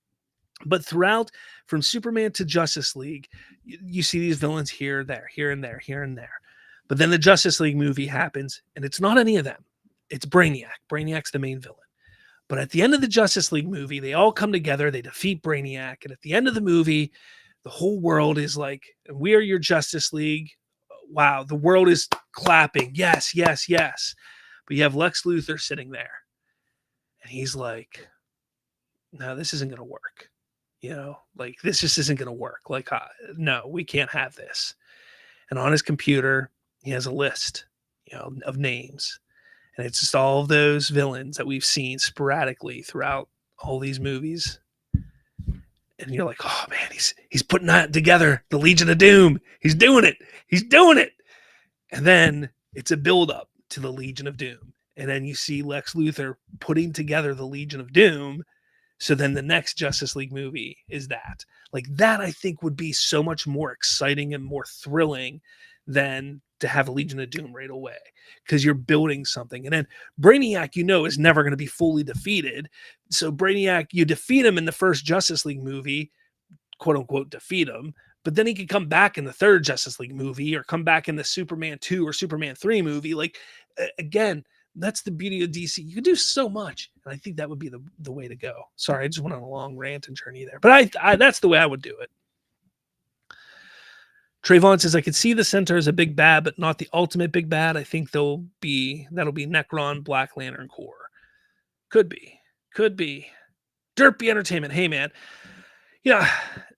[SPEAKER 1] But throughout, from Superman to Justice League, you see these villains here, there, here and there, here and there. But then the Justice League movie happens, and it's not any of them. It's Brainiac. Brainiac's the main villain. But at the end of the Justice League movie, they all come together, they defeat Brainiac, and at the end of the movie, the whole world is like, we are your Justice League. Wow, the world is clapping. Yes, yes, yes. But you have Lex Luthor sitting there, and he's like, no, this isn't going to work. You know, like, this just isn't going to work. Like, no, we can't have this. And on his computer, he has a list, you know, of names. And it's just all of those villains that we've seen sporadically throughout all these movies. And you're like, oh man, he's putting that together. The Legion of Doom. He's doing it. He's doing it. And then it's a build up to the Legion of Doom. And then you see Lex Luthor putting together the Legion of Doom. So then the next Justice League movie is that. Like that, I think would be so much more exciting and more thrilling than to have a Legion of Doom right away, because you're building something. And then Brainiac, is never going to be fully defeated. So Brainiac, you defeat him in the first Justice League movie, quote unquote, defeat him. But then he could come back in the third Justice League movie or come back in the Superman 2 or Superman 3 movie. Like, again, that's the beauty of DC. You can do so much, and I think that would be the way to go. Sorry, I just went on a long rant and journey there, but I that's the way I would do it. Trayvon says, I could see the Centaur as a big bad, but not the ultimate big bad. I think that'll be Necron, Black Lantern Corps. Could be. Derpy Entertainment. Hey, man. Yeah,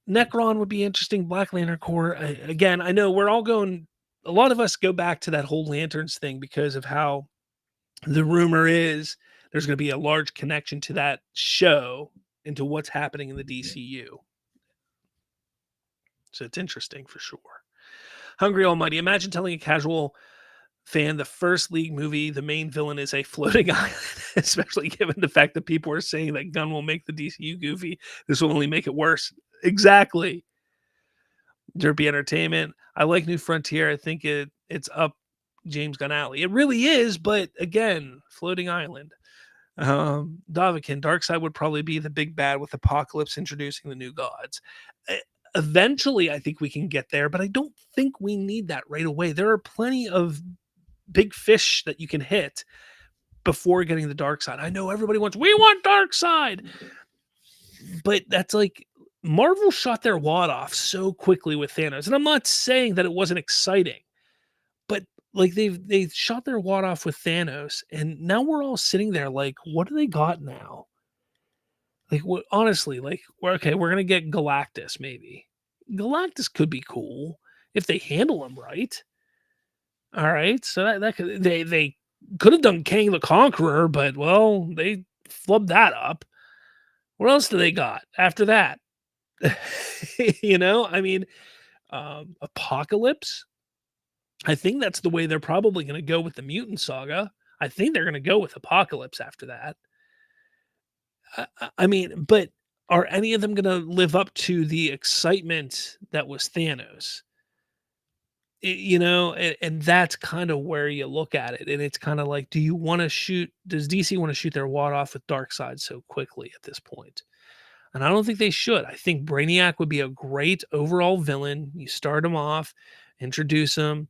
[SPEAKER 1] Necron would be interesting. Black Lantern Corps. Again, I know we're all going, a lot of us go back to that whole Lanterns thing because of how the rumor is there's going to be a large connection to that show into what's happening in the DCU. So it's interesting for sure. Hungry Almighty, imagine telling a casual fan the first League movie, the main villain is a floating island, especially given the fact that people are saying that Gunn will make the DCU goofy. This will only make it worse. Exactly. Derpy Entertainment. I like New Frontier. I think it's up James Gunn alley. It really is, but again, floating island. Davikin, Darkseid would probably be the big bad with Apocalypse introducing the new gods. Eventually, I think we can get there, but I don't think we need that right away. There are plenty of big fish that you can hit before getting the Darkseid. I know everybody we want Darkseid, but that's like Marvel shot their wad off so quickly with Thanos, and I'm not saying that it wasn't exciting, but like they shot their wad off with Thanos, and now we're all sitting there like, what do they got now? Like, what, honestly, like, we're gonna get Galactus. Maybe Galactus could be cool if they handle him right. All right, so that could, they could have done Kang the Conqueror, but well, they flubbed that up. What else do they got after that? I mean, Apocalypse. I think that's the way they're probably going to go with the Mutant Saga. I think they're going to go with Apocalypse after that. I mean, but are any of them going to live up to the excitement that was Thanos? And that's kind of where you look at it. And it's kind of like, does DC want to shoot their wad off with Darkseid so quickly at this point? And I don't think they should. I think Brainiac would be a great overall villain. You start him off, introduce him.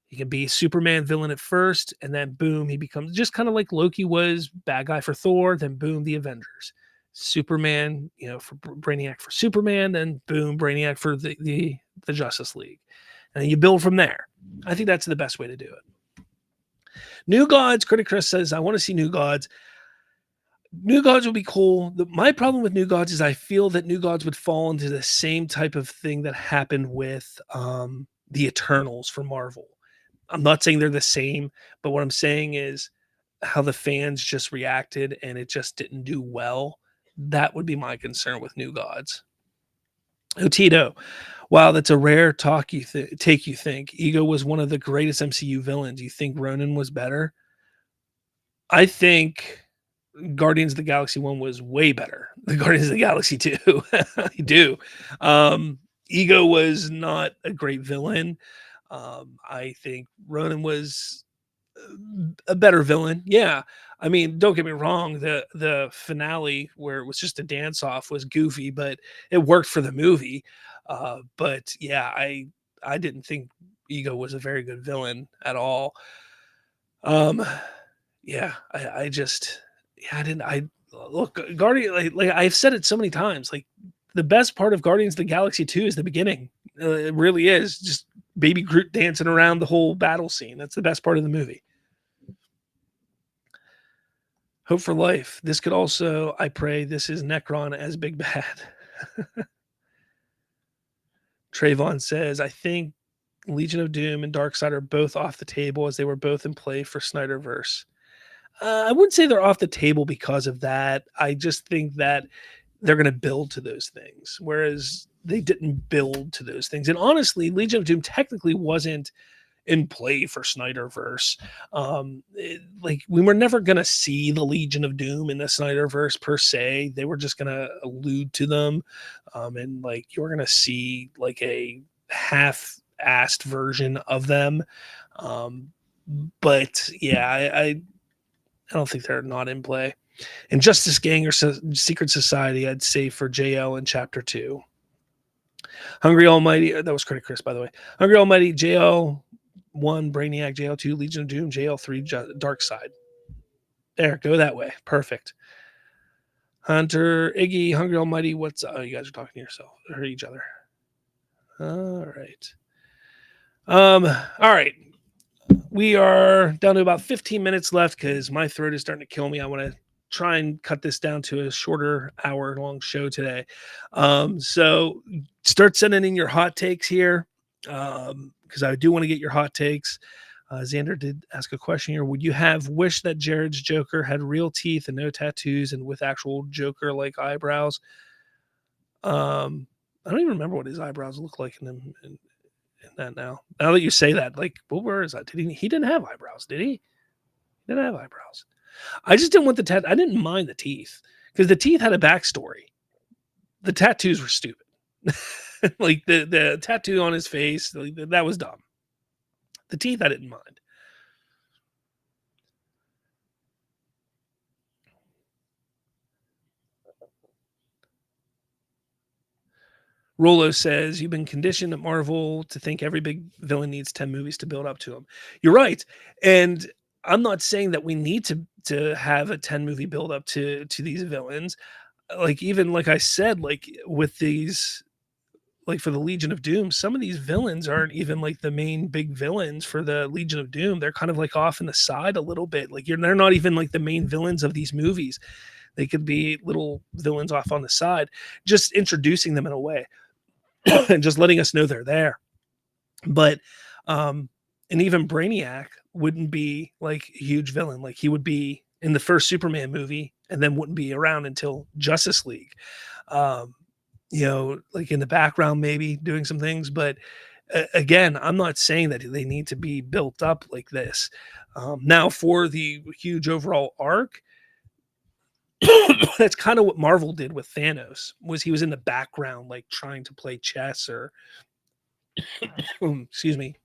[SPEAKER 1] He can be Superman villain at first, and then boom, he becomes just kind of like Loki was, bad guy for Thor, then boom, the Avengers. Superman, for Brainiac for Superman, then boom, Brainiac for the Justice League. And then you build from there. I think that's the best way to do it. New Gods, Critic Chris says, I want to see New Gods. New Gods would be cool. My problem with New Gods is I feel that New Gods would fall into the same type of thing that happened with the Eternals for Marvel. I'm not saying they're the same, but what I'm saying is how the fans just reacted and it just didn't do well. That would be my concern with New Gods. Otito, wow, that's a rare talk you think. Ego was one of the greatest MCU villains. You think Ronan was better? I think Guardians of the Galaxy 1 was way better than Guardians of the Galaxy 2. I do. Ego was not a great villain. I think Ronan was a better villain. Yeah. I mean, don't get me wrong. The finale where it was just a dance off was goofy, but it worked for the movie. But yeah, I didn't think Ego was a very good villain at all. Yeah, I just, yeah, I look, Guardian, like I've said it so many times, like the best part of Guardians of the Galaxy 2 is the beginning. It really is just baby Groot dancing around the whole battle scene. That's the best part of the movie. Hope for Life. This could also, I pray, this is Necron as Big Bad. Trayvon says, I think Legion of Doom and Darkseid are both off the table as they were both in play for Snyderverse. I wouldn't say they're off the table because of that. I just think that they're going to build to those things, whereas they didn't build to those things. And honestly, Legion of Doom technically wasn't in play for Snyderverse. Like we were never gonna see the Legion of Doom in the Snyderverse per se. They were just gonna allude to them, and like you're gonna see like a half-assed version of them. Um, but yeah, I don't think they're not in play. And Justice Gang or Secret Society, I'd say for JL in Chapter 2. Hungry Almighty, that was Critic Chris, by the way. Hungry Almighty, JL 1, Brainiac, JL 2, Legion of Doom, JL 3, Dark Side. There, go that way. Perfect. Hunter, Iggy, Hungry Almighty, what's up? Oh, you guys are talking to yourself or each other. All right. All right. We are down to about 15 minutes left because my throat is starting to kill me. I want to try and cut this down to a shorter hour-long show today. So start sending in your hot takes here because I do want to get your hot takes. Xander did ask a question here. Would you have wished that Jared's Joker had real teeth and no tattoos and with actual Joker-like eyebrows? I don't even remember what his eyebrows look like in that now. Now that you say that, like, well, where is that? He didn't have eyebrows, did he? He didn't have eyebrows. I just didn't want I didn't mind the teeth because the teeth had a backstory. The tattoos were stupid. Like the tattoo on his face, like, that was dumb. The teeth I didn't mind. Rolo says, you've been conditioned at Marvel to think every big villain needs 10 movies to build up to him. You're right. And I'm not saying that we need to have a 10 movie build up to these villains. Like, even like I said, like with these, like for the Legion of Doom, some of these villains aren't even like the main big villains for the Legion of Doom. They're kind of like off in the side a little bit. Like they're not even like the main villains of these movies. They could be little villains off on the side, just introducing them in a way. And just letting us know they're there. But and even Brainiac wouldn't be like a huge villain. Like he would be in the first Superman movie and then wouldn't be around until Justice League. You know, like in the background, maybe doing some things. But again, I'm not saying that they need to be built up like this. Now, for the huge overall arc, that's kind of what Marvel did with Thanos. Was he was in the background, like trying to play chess or, excuse me,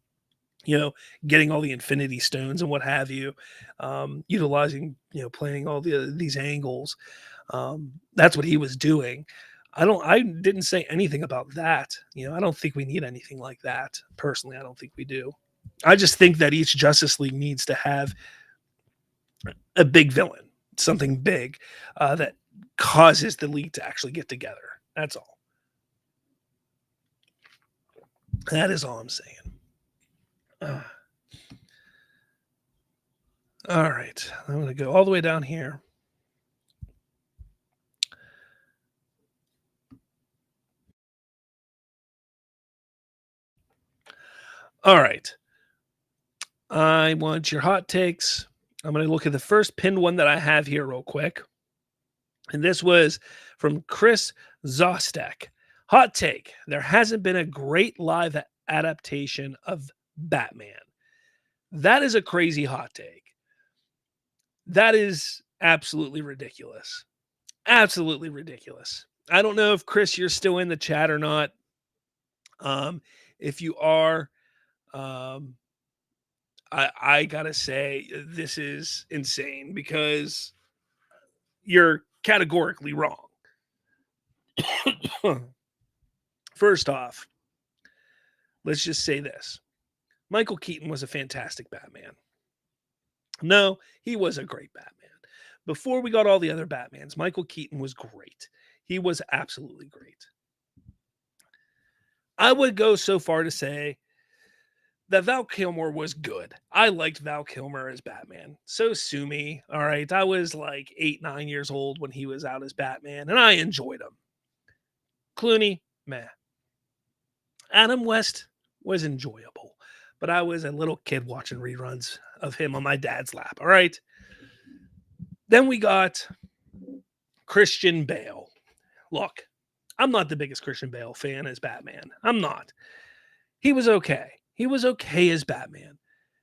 [SPEAKER 1] you know, getting all the Infinity Stones and what have you, utilizing, you know, playing all these angles. That's what he was doing. I didn't say anything about that. You know, I don't think we need anything like that. Personally, I don't think we do. I just think that each Justice League needs to have a big villain, something big that causes the league to actually get together. That's all. That is all I'm saying. All right. I'm going to go all the way down here. All right. I want your hot takes. I'm going to look at the first pinned one that I have here real quick. And this was from Chris Zostek. Hot take. There hasn't been a great live adaptation of Batman. That is a crazy hot take. That is absolutely ridiculous. Absolutely ridiculous. I don't know if Chris, you're still in the chat or not. If you are, I gotta say this is insane because you're categorically wrong. First off, let's just say this. Michael Keaton was a fantastic Batman. No, he was a great Batman. Before we got all the other Batmans, Michael Keaton was great. He was absolutely great. I would go so far to say that Val Kilmer was good. I liked Val Kilmer as Batman. So sue me. All right. I was like 8, 9 years old when he was out as Batman, and I enjoyed him. Clooney, meh. Adam West was enjoyable, but I was a little kid watching reruns of him on my dad's lap. All right. Then we got Christian Bale. Look, I'm not the biggest Christian Bale fan as Batman. I'm not. He was okay. He was okay as Batman.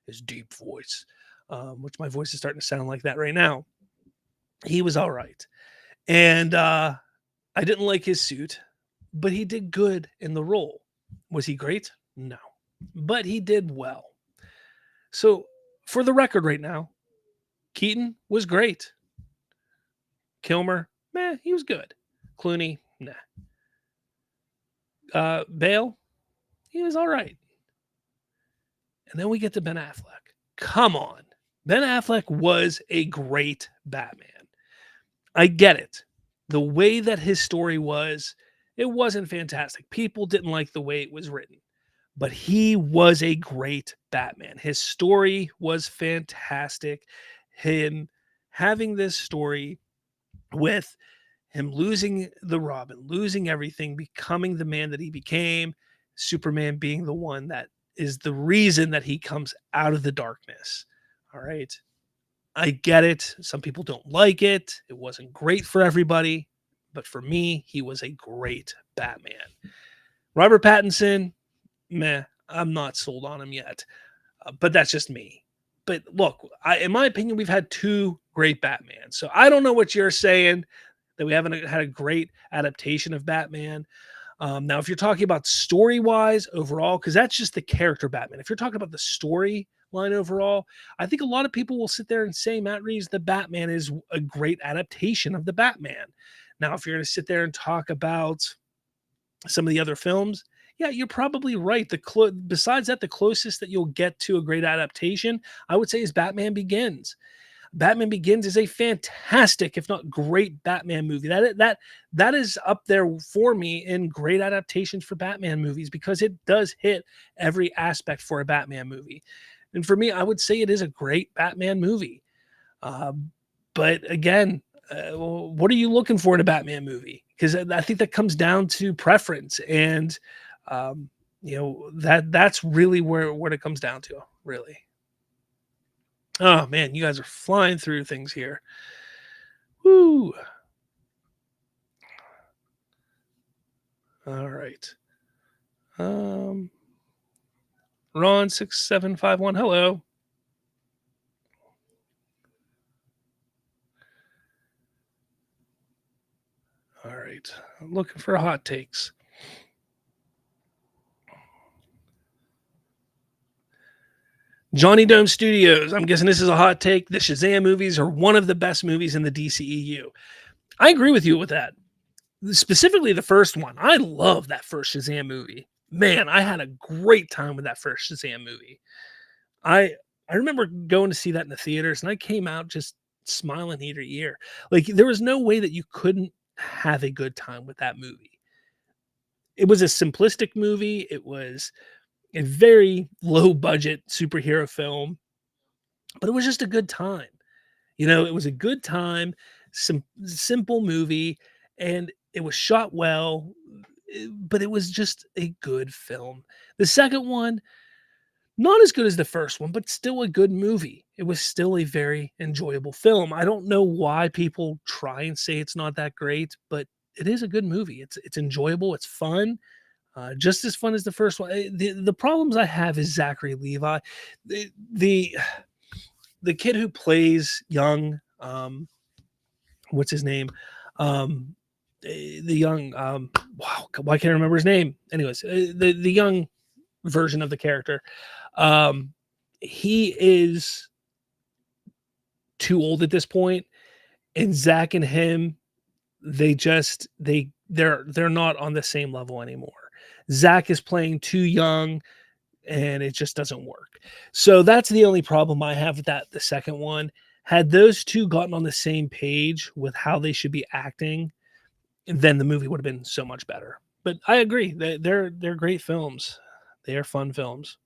[SPEAKER 1] His deep voice, which my voice is starting to sound like that right now. He was all right. And I didn't like his suit, but he did good in the role. Was he great? No. But he did well. So, for the record right now, Keaton was great. Kilmer, meh, he was good. Clooney, nah. Bale, he was all right. And then we get to Ben Affleck. Come on. Ben Affleck was a great Batman. I get it. The way that his story was, it wasn't fantastic. People didn't like the way it was written, but he was a great Batman. His story was fantastic. Him having this story with him losing the Robin, losing everything, becoming the man that he became, Superman being the one that is the reason that he comes out of the darkness. All right. I get it. Some people don't like it. It wasn't great for everybody, but for me, he was a great Batman. Robert Pattinson, meh, I'm not sold on him yet, but that's just me. But look, in my opinion, we've had two great Batmans. So I don't know what you're saying that we haven't had a great adaptation of Batman. Now, if you're talking about story wise overall, because that's just the character Batman. If you're talking about the story line overall, I think a lot of people will sit there and say Matt Reeves' The Batman is a great adaptation of the Batman. Now, if you're going to sit there and talk about some of the other films, yeah, you're probably right. Besides that, the closest that you'll get to a great adaptation, I would say, is Batman Begins. Batman Begins is a fantastic, if not great, Batman movie. That is up there for me in great adaptations for Batman movies because it does hit every aspect for a Batman movie. And for me, I would say it is a great Batman movie. But again, what are you looking for in a Batman movie? Because I think that comes down to preference, and that's really where it comes down to, really. Oh man, you guys are flying through things here. Woo! All right. Ron 6751. Hello. All right. I'm looking for hot takes. Johnny Dome Studios. I'm guessing this is a hot take. The Shazam movies are one of the best movies in the DCEU. I agree with you with that. Specifically, the first one. I love that first Shazam movie. Man, I had a great time with that first Shazam movie. I remember going to see that in the theaters, and I came out just smiling ear to ear. Like there was no way that you couldn't have a good time with that movie. It was a simplistic movie. It was a very low budget superhero film, but it was just a good time. It was a good time, simple movie, and it was shot well, but it was just a good film. The second one, not as good as the first one, but still a good movie. It was still a very enjoyable film. I don't know why people try and say it's not that great, but it is a good movie. It's enjoyable. It's fun. Just as fun as the first one. The problems I have is Zachary Levi, the the kid who plays young. What's his name? The young. Wow, why can't I remember his name? Anyways, the young version of the character. He is too old at this point, and Zach and him, they're not on the same level anymore. Zach is playing too young, and it just doesn't work. So that's the only problem I have with that. The second one, had those two gotten on the same page with how they should be acting, then the movie would have been so much better. But I agree, they're great films. They are fun films.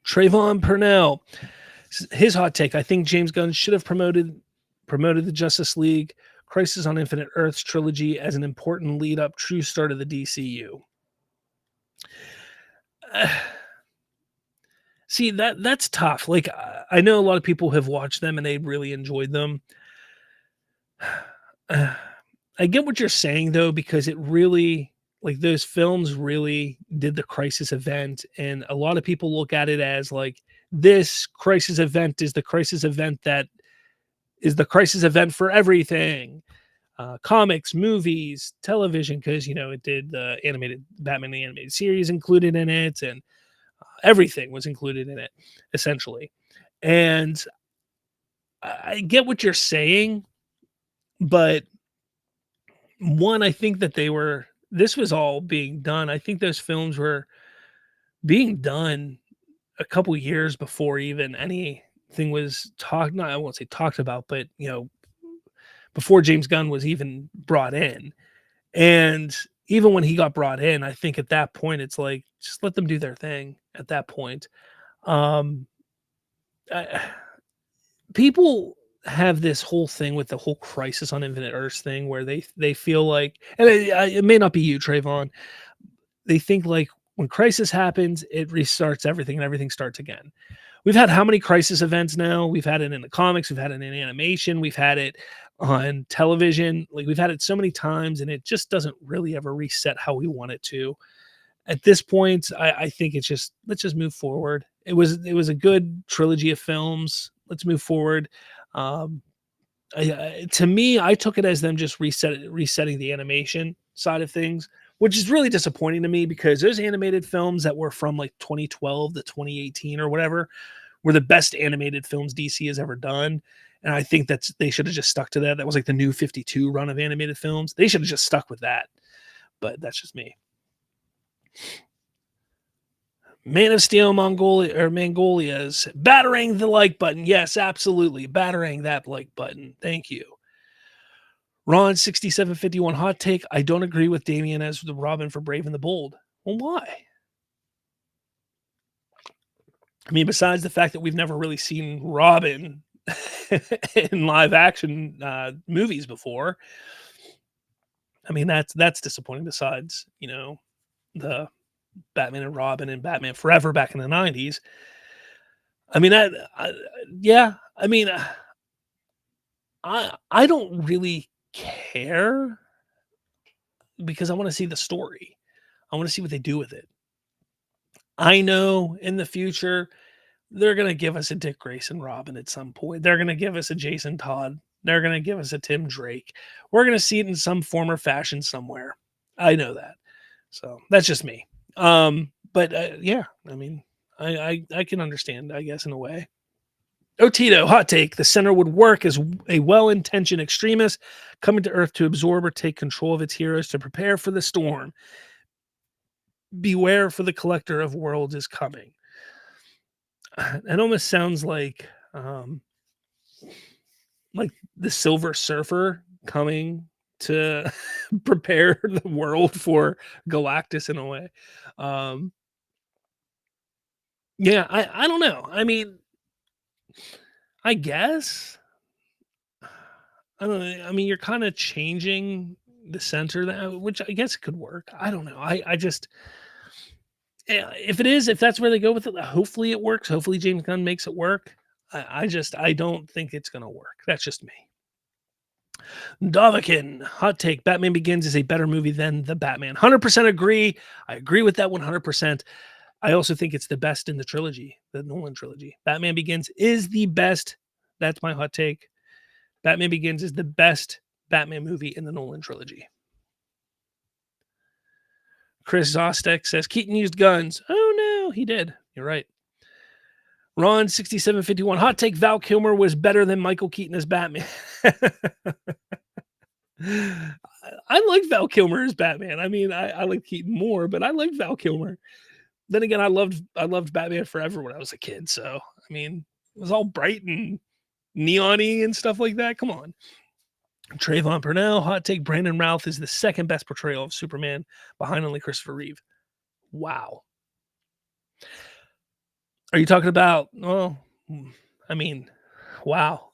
[SPEAKER 1] Trayvon Purnell, his hot take. I think James Gunn should have promoted the Justice League Crisis on Infinite Earths trilogy as an important lead up, true start of the DCU. See, that's tough. Like I know a lot of people have watched them and they really enjoyed them. I get what you're saying though, because it really like those films really did the crisis event, and a lot of people look at it as like this crisis event is the crisis event that is the crisis event for everything. Comics, movies, television, because it did the animated Batman the animated series included in it, and everything was included in it essentially. And I get what you're saying, but one, I think that this was all being done. I think those films were being done a couple years before even anything was talked. Not I won't say talked about, but before James Gunn was even brought in. And even when he got brought in, I think at that point it's like just let them do their thing. At that point, um, I, people have this whole thing with the whole Crisis on Infinite Earths thing where they feel like, and it may not be you, Trayvon. They think like when Crisis happens, it restarts everything and everything starts again. We've had how many Crisis events now? We've had it in the comics, we've had it in animation, we've had it on television. Like we've had it so many times, and it just doesn't really ever reset how we want it to. At this point, I think it's just let's just move forward. It was a good trilogy of films. Let's move forward. Um, to me, I took it as them just resetting the animation side of things, which is really disappointing to me because those animated films that were from like 2012 to 2018 or whatever were the best animated films DC has ever done. And I think they should have just stuck to that. That was like the new 52 run of animated films. They should have just stuck with that. But that's just me. Man of Steel Mongolia's battering the like button. Yes, absolutely. Battering that like button. Thank you. Ron 6751 hot take. I don't agree with Damian as the Robin for Brave and the Bold. Well, why? I mean, besides the fact that we've never really seen Robin in live action movies before. I mean, that's disappointing. Besides, the Batman and Robin and Batman Forever back in the 90s. I mean, yeah. I mean, I don't really care because I want to see the story. I want to see what they do with it. I know in the future they're going to give us a Dick Grayson Robin at some point. They're going to give us a Jason Todd. They're going to give us a Tim Drake. We're going to see it in some form or fashion somewhere. I know that. So that's just me. But yeah, I mean, I can understand, I guess, in a way. Otito, hot take. The center would work as a well-intentioned extremist coming to Earth to absorb or take control of its heroes to prepare for the storm. Beware for the collector of worlds is coming. It almost sounds like the Silver Surfer coming to prepare the world for Galactus in a way. Um, yeah, I don't know. I mean, I guess I don't know. I mean, you're kind of changing the center, which I guess could work. I don't know. I just if that's where they go with it, hopefully it works. Hopefully James Gunn makes it work. I don't think it's gonna work. That's just me. Davakin, hot take. Batman Begins is a better movie than The Batman. 100% agree. I agree with that 100%. I also think it's the best in the trilogy, the Nolan trilogy. Batman Begins is the best. That's my hot take. Batman Begins is the best Batman movie in the Nolan trilogy. Chris Zostek says Keaton used guns. Oh no, he did. You're right. Ron 6751 hot take. Val Kilmer was better than Michael Keaton as Batman. I like Val Kilmer as Batman. I mean, I like Keaton more, but I like Val Kilmer. Then again, I loved Batman Forever when I was a kid. So I mean, it was all bright and neon-y and stuff like that. Come on. Trayvon Purnell, hot take. Brandon Routh is the second best portrayal of Superman behind only Christopher Reeve. Wow. Are you talking about, well, I mean, wow.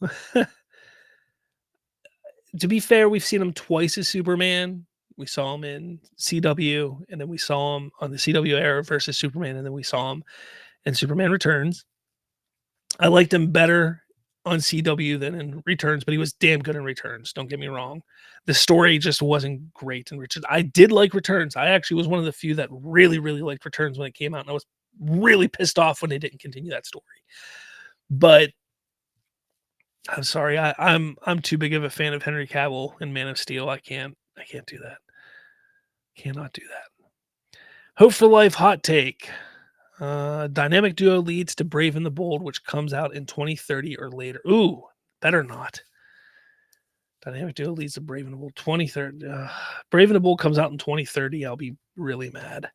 [SPEAKER 1] To be fair, we've seen him twice as Superman. We saw him in CW, and then we saw him on the CW era versus Superman, and then we saw him in Superman Returns. I liked him better on CW than in Returns, but he was damn good in Returns. Don't get me wrong. The story just wasn't great in Returns. I did like Returns. I actually was one of the few that really, really liked Returns when it came out, and I was really pissed off when they didn't continue that story. But I'm sorry, I'm too big of a fan of Henry Cavill and Man of Steel. I can't do that. Cannot do that. Hope for Life hot take. Dynamic duo leads to Brave and the Bold, which comes out in 2030 or later. Ooh, better not. Dynamic duo leads to Brave and the Bold 2030. Brave and the Bold comes out in 2030. I'll be really mad.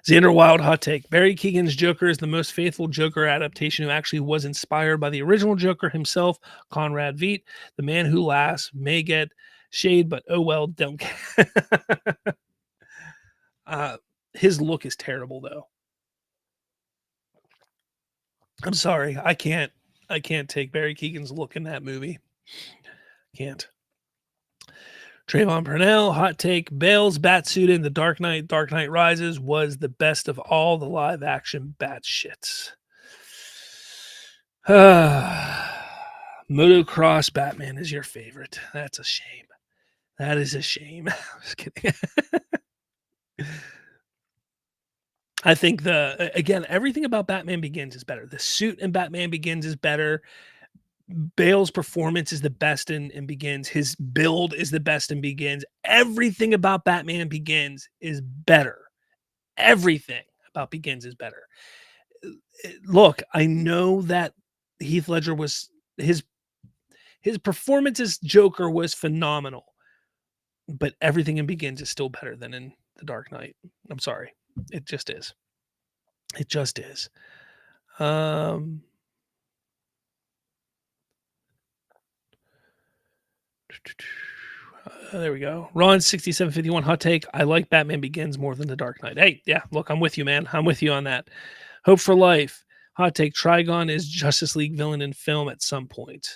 [SPEAKER 1] Xander Wild hot take. Barry Keoghan's Joker is the most faithful Joker adaptation who actually was inspired by the original Joker himself, Conrad Veidt. The man who laughs may get shade, but oh well, don't care. His look is terrible, though. I'm sorry. I can't take Barry Keoghan's look in that movie. Can't. Trayvon Purnell, hot take. Bale's Batsuit in The Dark Knight Rises was the best of all the live action bat shits. Motocross Batman is your favorite. That's a shame. That is a shame. I'm just kidding. I think again, everything about Batman Begins is better. The suit in Batman Begins is better. Bale's performance is the best in Begins. His build is the best in Begins. Everything about Batman Begins is better. Everything about Begins is better. Look, I know that Heath Ledger was his performance as Joker was phenomenal, but everything in Begins is still better than in The Dark Knight. I'm sorry. It just is. It just is. There we go. Ron 6751 hot take. I like Batman Begins more than The Dark Knight. Hey, yeah, look, I'm with you, man. I'm with you on that. Hope for Life. Hot take. Trigon is Justice League villain in film at some point.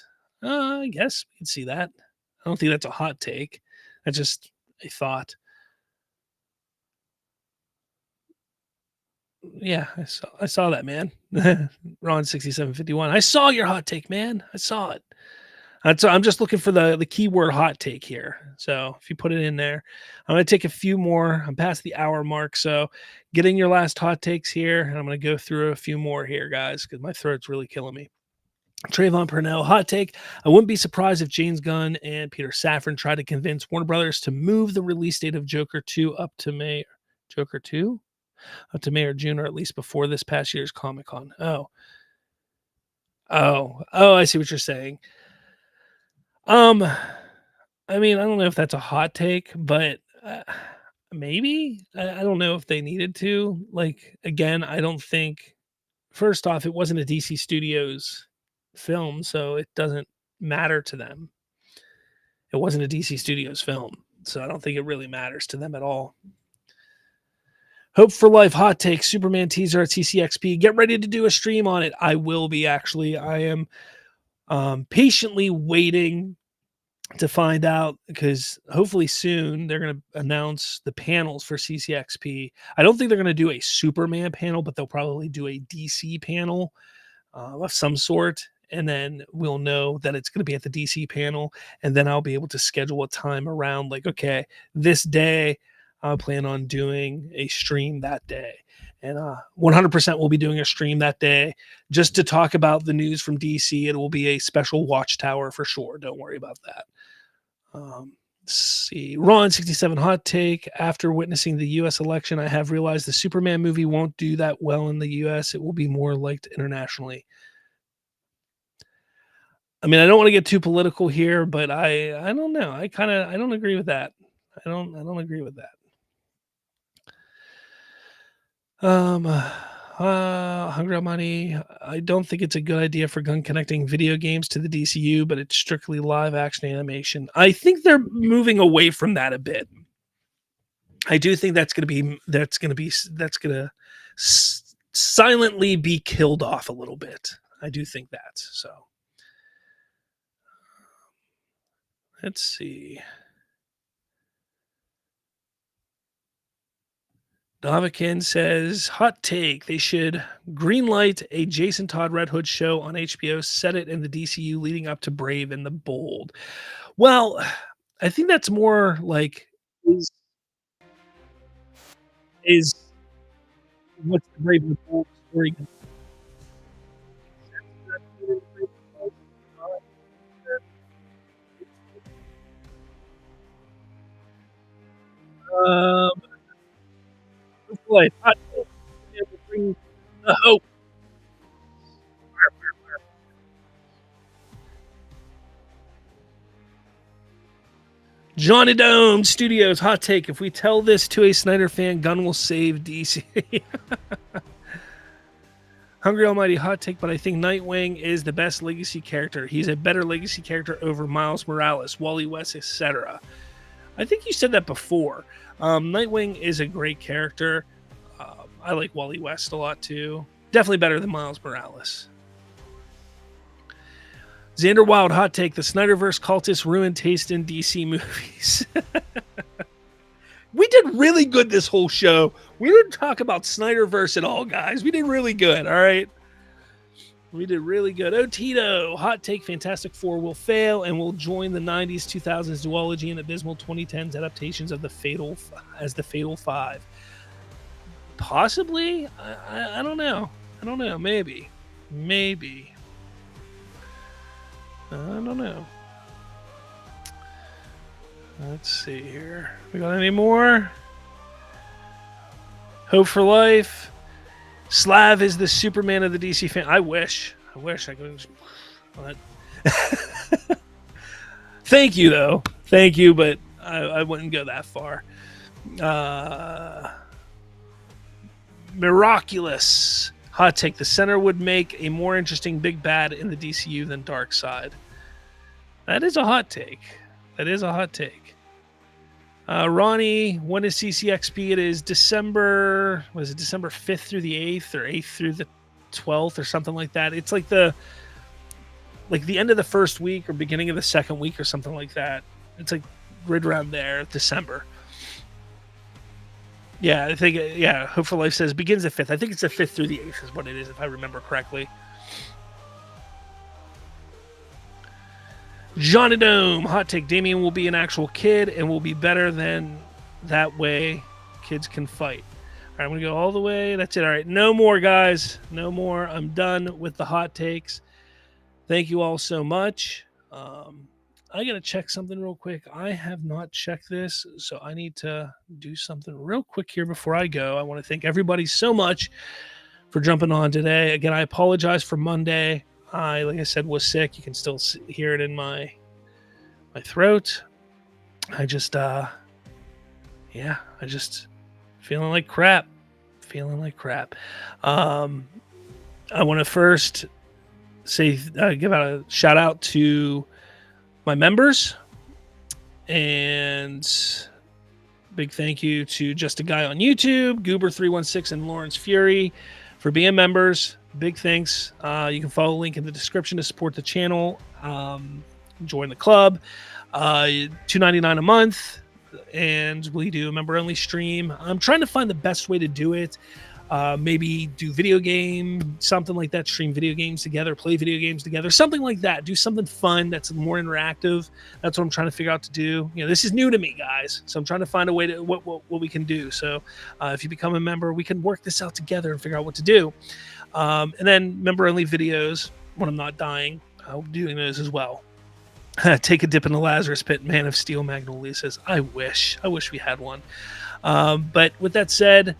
[SPEAKER 1] I guess we can see that. I don't think that's a hot take. That's just a thought. Yeah, I saw that, man. Ron 6751. I saw your hot take, man. I saw it. So I'm just looking for the keyword hot take here. So if you put it in there, I'm going to take a few more. I'm past the hour mark. So get in your last hot takes here. And I'm going to go through a few more here, guys, because my throat's really killing me. Trayvon Purnell, hot take. I wouldn't be surprised if James Gunn and Peter Safran tried to convince Warner Brothers to move the release date of Joker 2 up to May. Joker 2? Up to May or June, or at least before this past year's Comic-Con. Oh, I see what you're saying. I mean, I don't know if that's a hot take, but maybe. I don't know if they needed to. Like, again, I don't think. First off, it wasn't a DC Studios film, so it doesn't matter to them. It wasn't a DC Studios film, so I don't think it really matters to them at all. Hope for Life hot take. Superman teaser at CCXP. Get ready to do a stream on it. I will be, actually. I am patiently waiting to find out, because hopefully soon they're going to announce the panels for CCXP. I don't think they're going to do a Superman panel, but they'll probably do a DC panel of some sort. And then we'll know that it's going to be at the DC panel. And then I'll be able to schedule a time around, like, okay, this day I plan on doing a stream that day. And 100% we'll be doing a stream that day just to talk about the news from DC. It will be a special Watchtower for sure. Don't worry about that. Let's see. Ron 67 hot take. After witnessing the U.S. election, I have realized the Superman movie won't do that well in the U.S. It will be more liked internationally. I mean, I don't want to get too political here, but I don't know. I don't agree with that. I don't agree with that. Hungry Money. I don't think it's a good idea for Gunn connecting video games to the DCU, but it's strictly live action animation. I think they're moving away from that a bit. I do think that's going to silently be killed off a little bit. I do think that. So let's see. Davakin says, hot take. They should greenlight a Jason Todd Red Hood show on HBO, set it in the DCU leading up to Brave and the Bold. Well, I think that's more like is is what's the Brave and the Bold story gonna be? Um, hot take. Yeah, we'll bring the hope. Johnny Dome Studios hot take. If we tell this to a Snyder fan, Gunn will save DC. Hungry Almighty hot take, but I think Nightwing is the best legacy character. He's a better legacy character over Miles Morales, Wally West, etc. I think you said that before. Nightwing is a great character. I like Wally West a lot too. Definitely better than Miles Morales. Xander Wild hot take. The Snyderverse cultists ruined taste in DC movies. We did really good this whole show. We didn't talk about Snyderverse at all, guys. We did really good. All right. We did really good. Otito, hot take. Fantastic Four will fail and will join the 90s, 2000s duology and abysmal 2010s adaptations of the Fatal Five. Possibly. I don't know. Maybe. I don't know. Let's see here. We got any more? Hope for Life. Slav is the Superman of the DC fan. I wish I could. Thank you, though. Thank you, but I wouldn't go that far. Miraculous. Hot take. The Center would make a more interesting big bad in the DCU than Darkseid. That is a hot take. Ronnie, when is CCXP? It is December 5th through the 8th or 8th through the 12th or something like that. It's like the end of the first week or beginning of the second week or something like that. It's like right around there, December. Yeah, I think, Hope for Life says begins the 5th. I think it's the 5th through the 8th is what it is, if I remember correctly. Johnny Dome, hot take. Damian will be an actual kid and will be better than that way kids can fight. All right, I'm going to go all the way. That's it. All right, no more, guys. No more. I'm done with the hot takes. Thank you all so much. I got to check something real quick. I have not checked this, so I need to do something real quick here before I go. I want to thank everybody so much for jumping on today. Again, I apologize for Monday. Like I said, was sick. You can still hear it in my throat. I just feeling like crap. I want to first say, give out a shout out to my members, and big thank you to Just a Guy on YouTube, Goober316, and Lawrence Fury for being members. Big thanks. You can follow the link in the description to support the channel. Join the club. $2.99 a month, and we do a member-only stream. I'm trying to find the best way to do it. Maybe do video game, something like that. Stream video games together, play video games together, something like that. Do something fun that's more interactive. That's what I'm trying to figure out to do. This is new to me, guys, so I'm trying to find a way to what we can do. So if you become a member, we can work this out together and figure out what to do. And then member-only videos when I'm not dying. I'll be doing those as well. Take a dip in the Lazarus pit. Man of Steel Magnolia says, I wish we had one. But with that said,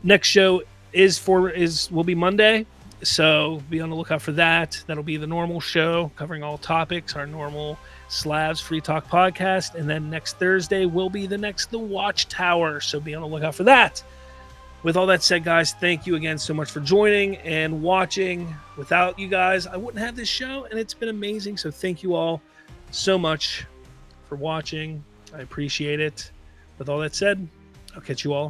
[SPEAKER 1] next show will be Monday, so be on the lookout for that. That'll be the normal show covering all topics, our normal Slavs Free Talk podcast, and then next Thursday will be the Watchtower, so be on the lookout for that. With all that said, guys, thank you again so much for joining and watching. Without you guys, I wouldn't have this show, and it's been amazing. So thank you all so much for watching. I appreciate it. With all that said, I'll catch you all